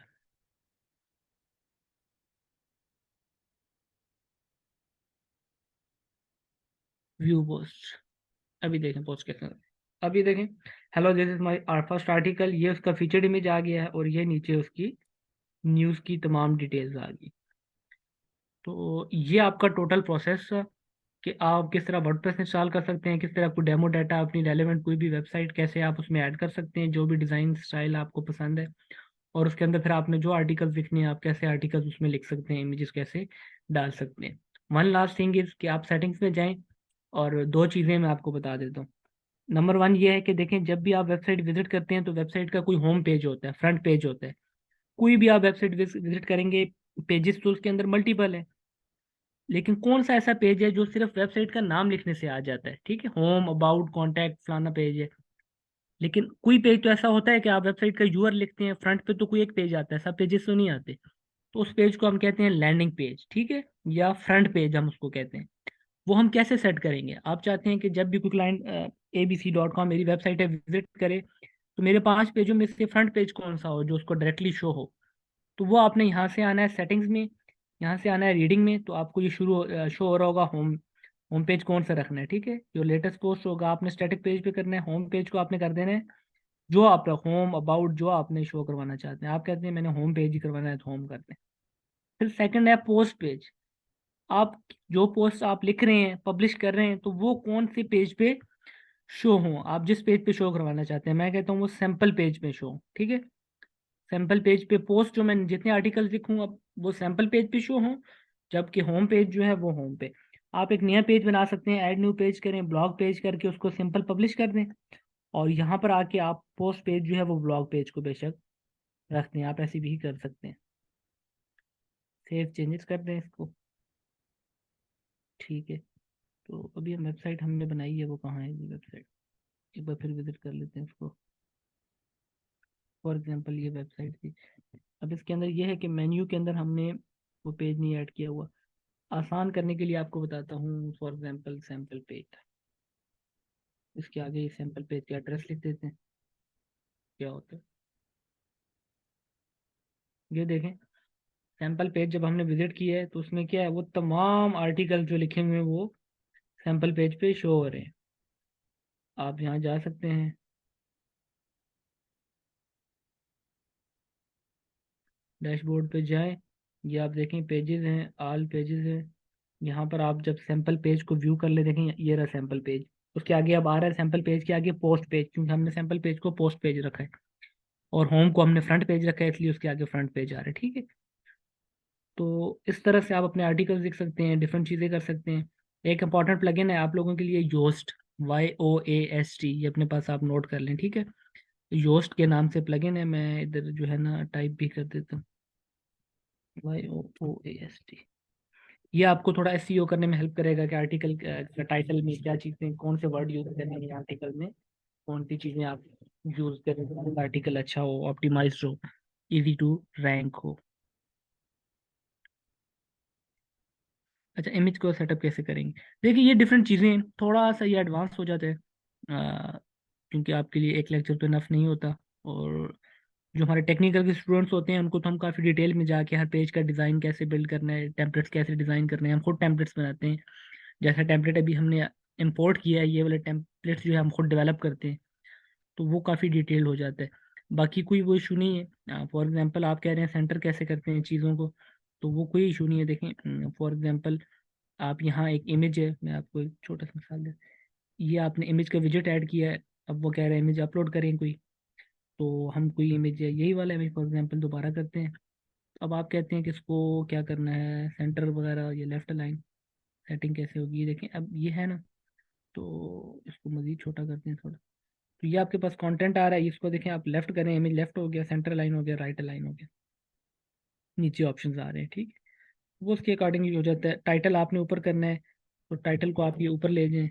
व्यू पोस्ट, अभी देखें पोस्ट कैसे नजर, अभी देखें hello this is my first article, ये उसका फीचर्ड इमेज आ गया है, और ये नीचे उसकी न्यूज़ की तमाम डिटेल्स आ गई। तो ये आपका टोटल प्रोसेस था कि आप किस तरह वर्डप्रेस इंस्टॉल कर सकते हैं, किस तरह आपको डेमो डाटा अपनी रेलेवेंट कोई भी वेबसाइट कैसे आप उसमें ऐड कर सकते हैं, जो भी डिज़ाइन स्टाइल आपको पसंद है। और उसके अंदर फिर आपने जो आर्टिकल्स लिखने हैं, आप कैसे आर्टिकल्स उसमें लिख सकते हैं, इमेजेस कैसे डाल सकते हैं। वन लास्ट थिंग इज कि आप सेटिंग्स में जाएं, और दो चीज़ें मैं आपको बता देता हूँ। नंबर वन ये है कि देखें, जब भी आप वेबसाइट विजिट करते हैं तो वेबसाइट का कोई होम पेज होता है, फ्रंट पेज होता है। कोई भी आप वेबसाइट विजिट करेंगे, पेजेस तो उसके अंदर मल्टीपल है, लेकिन कौन सा ऐसा पेज है जो सिर्फ वेबसाइट का नाम लिखने से आ जाता है, ठीक है, होम अबाउट कॉन्टैक्ट फलाना पेज है। लेकिन कोई पेज तो ऐसा होता है कि आप वेबसाइट का यूआर लिखते हैं, फ्रंट पे तो कोई एक पेज आता है, सब पेजेस तो नहीं आते। तो उस पेज को हम कहते हैं लैंडिंग पेज, ठीक है, या फ्रंट पेज हम उसको कहते हैं। वो हम कैसे सेट करेंगे, आप चाहते हैं कि जब भी कोई क्लाइंट abc.com मेरी वेबसाइट है विजिट करे, तो मेरे 5 पेजों में से फ्रंट पेज कौन सा हो जो उसको डायरेक्टली शो हो। तो वो आपने यहाँ से आना है सेटिंग्स में, यहाँ से आना है रीडिंग में, तो आपको ये शुरू शो हो रहा होगा होम। होम पेज कौन सा रखना है, ठीक है, जो लेटेस्ट पोस्ट होगा आपने स्टैटिक पेज पे करना है, होम पेज को आपने कर देना है जो आप होम अबाउट जो आपने शो करवाना चाहते हैं। आप कहते हैं मैंने होम पेज ही करवाना है तो होम करते हैं। फिर सेकंड है पोस्ट पेज। आप जो पोस्ट आप लिख रहे हैं, पब्लिश कर रहे हैं, तो वो कौन से पेज पे शो हो, आप जिस पेज पे शो करवाना चाहते हैं। मैं कहता हूँ वो सैंपल पेज पे शो, ठीक है। सैंपल पेज पे पोस्ट जो मैं जितने आर्टिकल्स लिखूँ अब वो सैंपल पेज पे शो हों, जबकि होम पेज जो है वो होम पे। आप एक नया पेज बना सकते हैं, ऐड न्यू पेज करें, ब्लॉग पेज करके उसको सिंपल पब्लिश कर दें, और यहाँ पर आके आप पोस्ट पेज जो है वो ब्लॉग पेज को बेशक रख दें, आप ऐसे भी कर सकते हैं। सेव चेंजेस कर दें इसको, ठीक है। तो अभी हम वेबसाइट हमने बनाई है, वो कहाँ है ये वेबसाइट, एक बार फिर विजिट कर लेते हैं इसको। फॉर एग्जांपल ये वेबसाइट थी। अब इसके अंदर ये है कि मेन्यू के अंदर हमने वो पेज नहीं ऐड किया हुआ। आसान करने के लिए आपको बताता हूँ, फॉर एग्जांपल सैम्पल पेज, इसके आगे सैम्पल पेज का एड्रेस लिख देते हैं, क्या होता है ये देखें। सैम्पल पेज जब हमने विजिट किया है तो उसमें क्या है, वो तमाम आर्टिकल जो लिखे हुए हैं वो सैम्पल पेज पे शो हो रहे हैं। आप यहाँ जा सकते हैं, डैशबोर्ड पे जाएं, ये आप देखें पेजेस हैं, ऑल पेजेस हैं। यहाँ पर आप जब सैम्पल पेज को व्यू कर ले, देखें ये रहा सैम्पल पेज। उसके आगे अब आ रहा है सैम्पल पेज के आगे पोस्ट पेज, क्योंकि हमने सैम्पल पेज को पोस्ट पेज रखा है और होम को हमने फ्रंट पेज रखा है, इसलिए उसके आगे फ्रंट पेज आ रहा है। ठीक है, तो इस तरह से आप अपने आर्टिकल्स लिख सकते हैं, डिफरेंट चीज़ें कर सकते हैं। एक इंपॉर्टेंट प्लगइन है आप लोगों के लिए, योस्ट, YOAST, ये अपने पास आप नोट कर लें। ठीक है, योस्ट के नाम से प्लगइन है, मैं इधर जो है ना टाइप भी कर देता हूँ, YOAST। ये आपको थोड़ा SEO करने में हेल्प करेगा कि आर्टिकल टाइटल में क्या चीज़ें, कौन से वर्ड यूज़ करने हैं आर्टिकल में, कौन सी चीज़ें आप यूज़ करें, आर्टिकल अच्छा हो, ऑप्टिमाइज्ड हो, इजी टू रैंक हो। अच्छा, इमेज को सेटअप कैसे करेंगे? देखिए ये डिफरेंट चीज़ें, थोड़ा सा ये एडवांस हो जाता है, क्योंकि आपके लिए एक लेक्चर तो इनफ नहीं होता। और जो हमारे टेक्निकल के स्टूडेंट्स होते हैं उनको तो हम काफ़ी डिटेल में जाके हर पेज का डिज़ाइन कैसे बिल्ड करना है, टेम्पलेट्स कैसे डिज़ाइन करने हैं, हम खुद टेम्पलेट्स बनाते हैं। जैसा टेम्पलेट अभी हमने इंपोर्ट किया है, ये वाले टेम्पलेट्स जो है हम खुद डेवलप करते हैं, तो वो काफ़ी डिटेल हो जाता है। बाकी कोई वो इशू नहीं है। फॉर एग्जांपल आप कह रहे हैं सेंटर कैसे करते हैं चीज़ों को, तो वो कोई इशू नहीं है। देखें फॉर एग्जांपल आप यहाँ एक इमेज है, मैं आपको एक छोटा सा मिसाल दे, ये आपने इमेज का विजेट ऐड किया है। अब वो कह रहे हैं इमेज अपलोड करें कोई, तो हम कोई इमेज है, यही वाला इमेज फॉर एग्जांपल दोबारा करते हैं। अब आप कहते हैं कि इसको क्या करना है, सेंटर वगैरह, ये लेफ्ट लाइन सेटिंग कैसे होगी, ये देखें अब ये है ना, तो इसको मज़ीद छोटा करते हैं थोड़ा। तो ये आपके पास कंटेंट आ रहा है, इसको देखें आप लेफ्ट करें, इमेज लेफ्ट हो गया, सेंटर लाइन हो गया, राइट लाइन हो गया, नीचे ऑप्शंस आ रहे हैं। ठीक है, वो उसके अकॉर्डिंगली हो जाता है। टाइटल आपने ऊपर करना है, तो टाइटल को आप ये ऊपर ले जाएं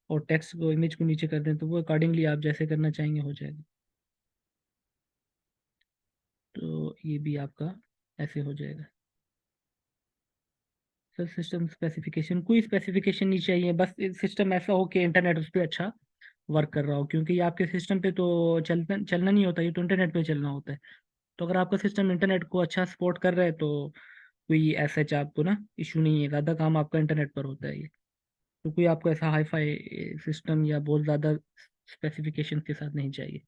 और टेक्स्ट को, इमेज को नीचे कर दें, तो वो अकॉर्डिंगली आप जैसे करना चाहेंगे हो जाएगा। तो ये भी आपका ऐसे हो जाएगा। सर सिस्टम स्पेसिफिकेशन, कोई स्पेसिफिकेशन नहीं चाहिए, बस सिस्टम ऐसा हो कि इंटरनेट उस पर अच्छा वर्क कर रहा हो, क्योंकि ये आपके सिस्टम पे तो चलना चलना नहीं होता, ये तो इंटरनेट पे चलना होता है। तो अगर आपका सिस्टम इंटरनेट को अच्छा सपोर्ट कर रहा है तो कोई ऐसा आपको ना इशू नहीं है, ज़्यादा काम आपका इंटरनेट पर होता है ये। तो कोई आपको ऐसा हाई फाई सिस्टम या बहुत ज़्यादा स्पेसिफिकेशन के साथ नहीं चाहिए।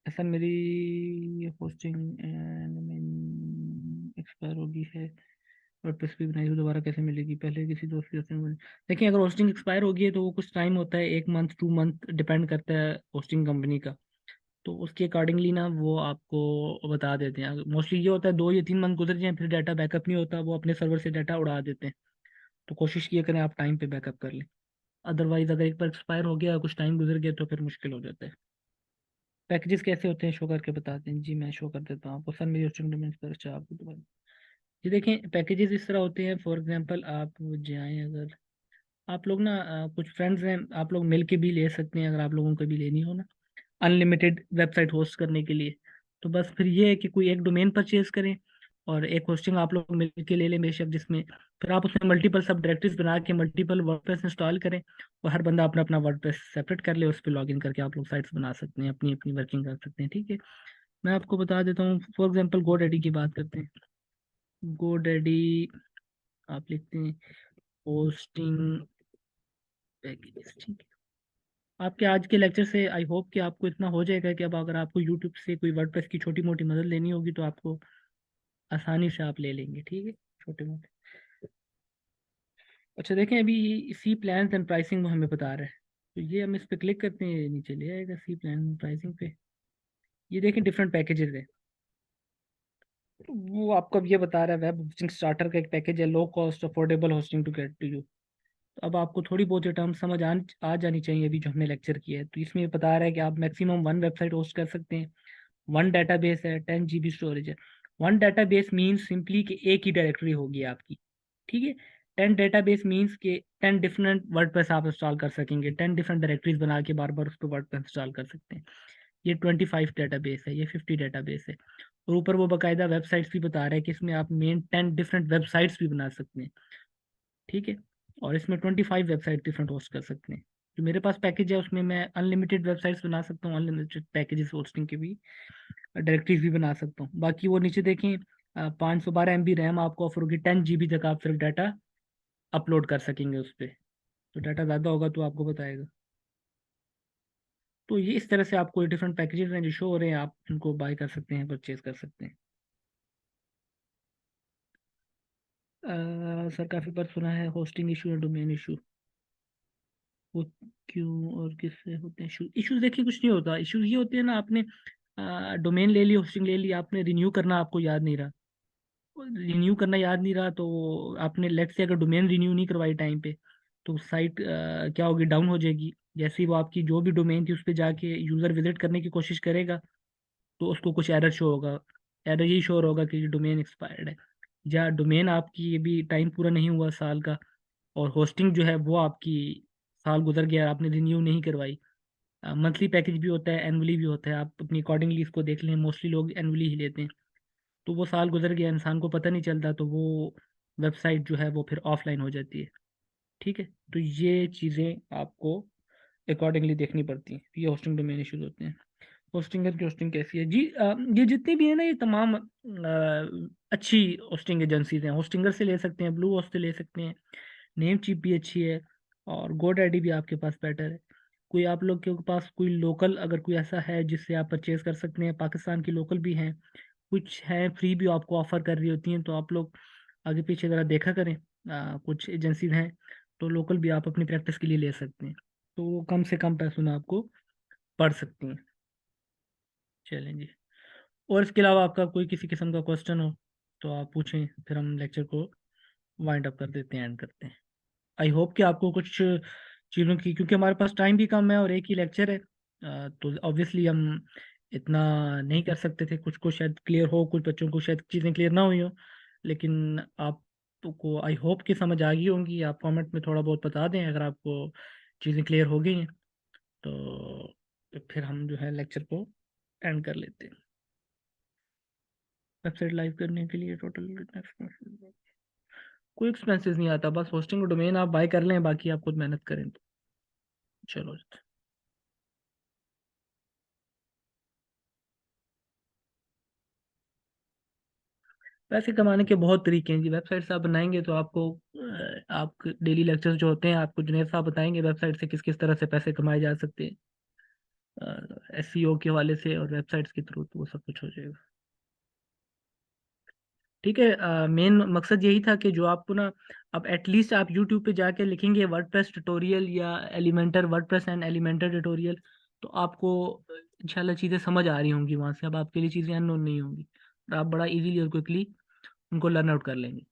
ऐसा मेरी होस्टिंग एक्सपायर होगी है, वर्डप्रेस भी बनाई, तो दोबारा कैसे मिलेगी? पहले किसी दोस्त की hosting देखिए, अगर होस्टिंग एक्सपायर होगी है तो वो कुछ टाइम होता है, 1 मंथ 2 मंथ डिपेंड करता है होस्टिंग कंपनी का। तो उसके अकॉर्डिंगली ना वो आपको बता देते हैं। मोस्टली ये होता है 2 या 3 मंथ गुजर जाए फिर डाटा बैकअप नहीं होता, वो अपने सर्वर से डाटा उड़ा देते हैं। तो कोशिश किया करें आप टाइम पे बैकअप कर लें, अदरवाइज अगर एक बार एक्सपायर हो गया, कुछ टाइम गुजर गया, तो फिर मुश्किल हो जाता है। पैकेजेस कैसे होते हैं शो करके बताते हैं? जी मैं शो कर देता हूँ आपको। सर मेरी होस्टिंग डोमेन पर, अच्छा आपको तो जी देखें पैकेजेस इस तरह होते हैं। फॉर एग्जांपल आप जाएं, अगर आप लोग ना कुछ फ्रेंड्स हैं, आप लोग मिल के भी ले सकते हैं, अगर आप लोगों को भी लेनी हो ना अनलिमिटेड वेबसाइट होस्ट करने के लिए। तो बस फिर ये है कि कोई एक डोमेन परचेज करें और एक होस्टिंग आप लोग मिल के ले लें बेशक, जिसमें फिर आप उसमें मल्टीपल सब डायरेक्टरीज बना के मल्टीपल वर्डप्रेस इंस्टॉल करें और हर बंदा अपना अपना वर्डप्रेस सेपरेट कर ले, उस पर लॉग इन करके आप लोग साइट्स बना सकते हैं, अपनी अपनी वर्किंग कर सकते हैं। ठीक है, मैं आपको बता देता हूँ। फॉर एग्जाम्पल GoDaddy की बात करते हैं। GoDaddy आप लिखते हैं होस्टिंग पैकेज। ठीक है, आपके आज के लेक्चर से आई होप कि आपको इतना हो जाएगा कि अब अगर आपको यूट्यूब से कोई वर्डप्रेस की छोटी मोटी मदद लेनी होगी तो आपको आसानी से आप ले लेंगे। ठीक है, छोटे मोटे। अच्छा देखें, अभी सी प्लान एंड प्राइसिंग वो हमें बता रहा है, तो ये हम इस पर क्लिक करते हैं, नीचे ले आएगा सी प्लान एंड प्राइसिंग पे। ये देखें डिफरेंट पैकेजेस है, तो वो आपको अब ये बता रहा है वेब होस्टिंग स्टार्टर का एक पैकेज है, low cost affordable hosting to get to you. तो अब आपको थोड़ी बहुत ये टर्म समझ आ जानी चाहिए अभी जो हमने लेक्चर किया है। तो इसमें ये बता रहा है कि आप मैक्सिमम 1 वेबसाइट होस्ट कर सकते हैं, 1 डेटाबेस है, 10 GB स्टोरेज है। 1 डेटाबेस मीन्स सिंपली कि एक ही डायरेक्टरी होगी आपकी। ठीक है, 10 डेटाबेस मीन्स के 10 डिफरेंट वर्डप्रेस आप इंस्टॉल कर सकेंगे, 10 डिफरेंट डायरेक्टरीज बना के बार बार उस पर वर्डप्रेस इंस्टॉल कर सकते हैं। ये 25 डेटाबेस है, ये 50 डेटाबेस है। और ऊपर वो बाकायदा वेबसाइट्स भी बता रहा है कि इसमें आप मेन 10 डिफरेंट वेबसाइट्स भी बना सकते हैं। ठीक है। और इसमें 25 वेबसाइट डिफरेंट होस्ट कर सकते हैं। जो मेरे पास पैकेज है उसमें मैं अनलिमिटेड वेबसाइट्स बना सकता हूँ, अनलिमिटेड पैकेजेस होस्टिंग के भी, डायरेक्टरीज भी बना सकता हूँ। बाकी वो नीचे देखें, 512 MB रैम आपको ऑफर होगी, 10 GB तक आप सिर्फ डाटा अपलोड कर सकेंगे उस पर। तो डाटा ज़्यादा होगा तो आपको बताएगा। तो ये इस तरह से आपको डिफरेंट पैकेजेस हैं जो शो हो रहे हैं, आप इनको बाय कर सकते हैं, परचेज कर सकते हैं। सर काफ़ी बार सुना है होस्टिंग इशू और डोमेन इशू, वो क्यों और किससे होते हैं इशू? इश्यूज देखिए कुछ नहीं होता, इश्यूज ये होते हैं ना, आपने डोमेन ले ली, होस्टिंग ले ली, आपने रिन्यू करना आपको याद नहीं रहा। रिन्यू करना याद नहीं रहा तो आपने लेट से अगर डोमेन रिन्यू नहीं करवाई टाइम पे, तो साइट क्या होगी, डाउन हो जाएगी। जैसे ही वो आपकी जो भी डोमेन थी उस पर जाके यूज़र विजिट करने की कोशिश करेगा, तो उसको कुछ एरर शो होगा। एरर यही शो होगा कि डोमेन एक्सपायर्ड है, या डोमेन आपकी अभी टाइम पूरा नहीं हुआ साल का, और होस्टिंग जो है वो आपकी साल गुजर गया, आपने रिन्यू नहीं करवाई। मंथली पैकेज भी होता है, एनुअली भी होता है, आप अपनी अकॉर्डिंगली इसको देख लें, मोस्टली लोग एनुअली ही लेते हैं। तो वो साल गुजर गया, इंसान को पता नहीं चलता, तो वो वेबसाइट जो है वो फिर ऑफलाइन हो जाती है। ठीक है। तो ये चीज़ें आपको अकॉर्डिंगली देखनी पड़ती हैं, ये होस्टिंग डोमेन इश्यूज होते हैं। होस्टिंगर की होस्टिंग कैसी है जी? ये जितनी भी है ना, ये तमाम अच्छी होस्टिंग एजेंसीज हैं। होस्टिंगर से ले सकते हैं, ब्लू होस्ट से ले सकते हैं, नेम चिप भी अच्छी है, और गोडैडी भी आपके पास बेटर है। कोई आप लोग के पास कोई लोकल अगर कोई ऐसा है जिससे आप परचेज कर सकते हैं, पाकिस्तान की लोकल भी हैं, कुछ हैं फ्री भी आपको ऑफर कर रही होती हैं, तो आप लोग आगे पीछे ज़रा देखा करें। कुछ एजेंसीज हैं तो लोकल भी आप अपनी प्रैक्टिस के लिए ले सकते हैं, तो वो कम से कम पैसों में आपको पड़ सकती हैं। चलें जी। और इसके अलावा आपका कोई किसी किस्म का क्वेश्चन हो तो आप पूछें, फिर हम लेक्चर को वाइंड अप कर देते हैं, एंड करते हैं। आई होप कि आपको कुछ चीज़ों की, क्योंकि हमारे पास टाइम भी कम है और एक ही लेक्चर है, तो ऑब्वियसली हम इतना नहीं कर सकते थे। कुछ को शायद क्लियर हो, कुछ बच्चों को शायद चीज़ें क्लियर ना हुई हो, लेकिन आपको आई होप कि समझ आ गई होंगी। आप कमेंट में थोड़ा बहुत बता दें अगर आपको चीज़ें क्लियर हो गई हैं, तो फिर हम जो है लेक्चर को एंड कर लेते हैं। वेबसाइट लाइव करने के लिए टोटल कोई एक्सपेंसेस नहीं आता, बस होस्टिंग डोमेन आप बाय कर लें, बाकी आप खुद मेहनत करें तो। चलो। पैसे कमाने के बहुत तरीके हैं जी। वेबसाइट्स आप बनाएंगे तो आपको आप डेली लेक्चर्स जो होते हैं, आपको जुनेद साहब बताएंगे वेबसाइट से किस किस तरह से पैसे कमाए जा सकते हैं, एसईओ के हवाले से और वेबसाइट्स के थ्रू, तो वो सब कुछ हो जाएगा। ठीक है। मेन मकसद यही था कि जो आपको ना, अब एटलीस्ट आप यूट्यूब पे जाके लिखेंगे वर्डप्रेस ट्यूटोरियल या Elementor, WordPress and Elementor tutorial, तो आपको इंशाल्लाह चीज़ें समझ आ रही होंगी वहाँ से। अब आपके लिए चीज़ें अननोन नहीं होंगी, और आप बड़ा इजीली और क्विकली उनको लर्न आउट कर लेंगे।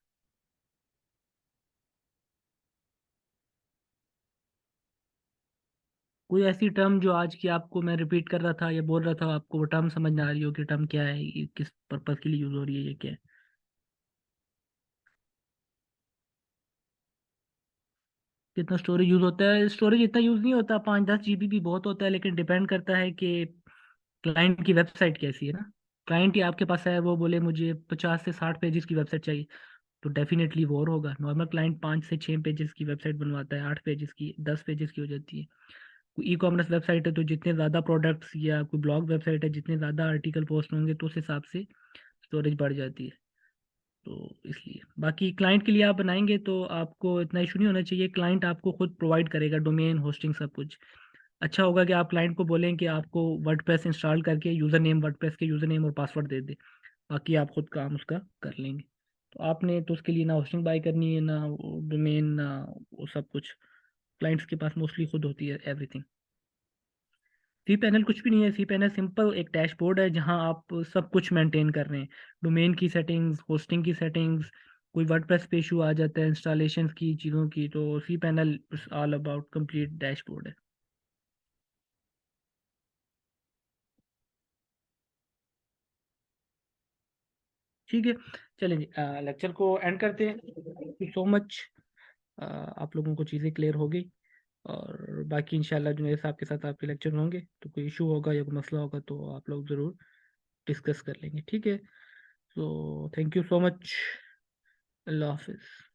कोई ऐसी टर्म जो आज की आपको मैं रिपीट कर रहा था या बोल रहा था, आपको वो टर्म समझ ना आ रही हो कि टर्म क्या है, ये किस पर्पज़ के लिए यूज़ हो रही है, ये क्या है? कितना स्टोरेज यूज़ होता है? स्टोरेज इतना यूज़ नहीं होता, 5-10 GB भी बहुत होता है, लेकिन डिपेंड करता है कि क्लाइंट की वेबसाइट कैसी है ना। क्लाइंट ही आपके पास है, वो बोले मुझे 50 से 60 पेजेस की वेबसाइट चाहिए, तो डेफिनेटली वो और होगा। नॉर्मल क्लाइंट 5 से 6 पेजेस की वेबसाइट बनवाता है, 8 पेजेस की, 10 पेजेस की हो जाती है। कोई ई कॉमर्स वेबसाइट है तो जितने ज़्यादा प्रोडक्ट्स, या कोई ब्लॉग वेबसाइट है जितने ज़्यादा आर्टिकल पोस्ट होंगे तो उस हिसाब से स्टोरेज बढ़ जाती है। तो इसलिए बाकी क्लाइंट के लिए आप बनाएंगे तो आपको इतना इशू नहीं होना चाहिए, क्लाइंट आपको खुद प्रोवाइड करेगा डोमेन, होस्टिंग, सब कुछ। अच्छा होगा कि आप क्लाइंट को बोलें कि आपको वर्डप्रेस इंस्टॉल करके यूज़र नेम, वर्डप्रेस के यूज़र नेम और पासवर्ड दे दे, बाकी आप खुद काम उसका कर लेंगे। तो आपने तो उसके लिए ना होस्टिंग बाय करनी है, ना डोमेन, ना वो सब कुछ। क्लाइंट्स के पास मोस्टली खुद होती है एवरीथिंग। सी पैनल कुछ भी नहीं है। सी पैनल सिंपल एक डैशबोर्ड है जहां आप सब कुछ मेंटेन कर रहे हैं, डोमेन की सेटिंग्स, होस्टिंग की सेटिंग्स, कोई वर्डप्रेस पे इशू आ जाता है इंस्टॉलेशन की चीज़ों की, तो cPanel all about complete dashboard है। ठीक है। चलें जी, लेक्चर को एंड करते हैं। Thank you so much. आप लोगों को चीज़ें क्लियर होगी। और बाकी इंशाल्लाह जुनैद साहब के साथ आपके लेक्चर होंगे, तो कोई इशू होगा या कोई मसला होगा तो आप लोग ज़रूर डिस्कस कर लेंगे, ठीक है। तो थैंक यू सो मच। अल्लाह हाफिज़।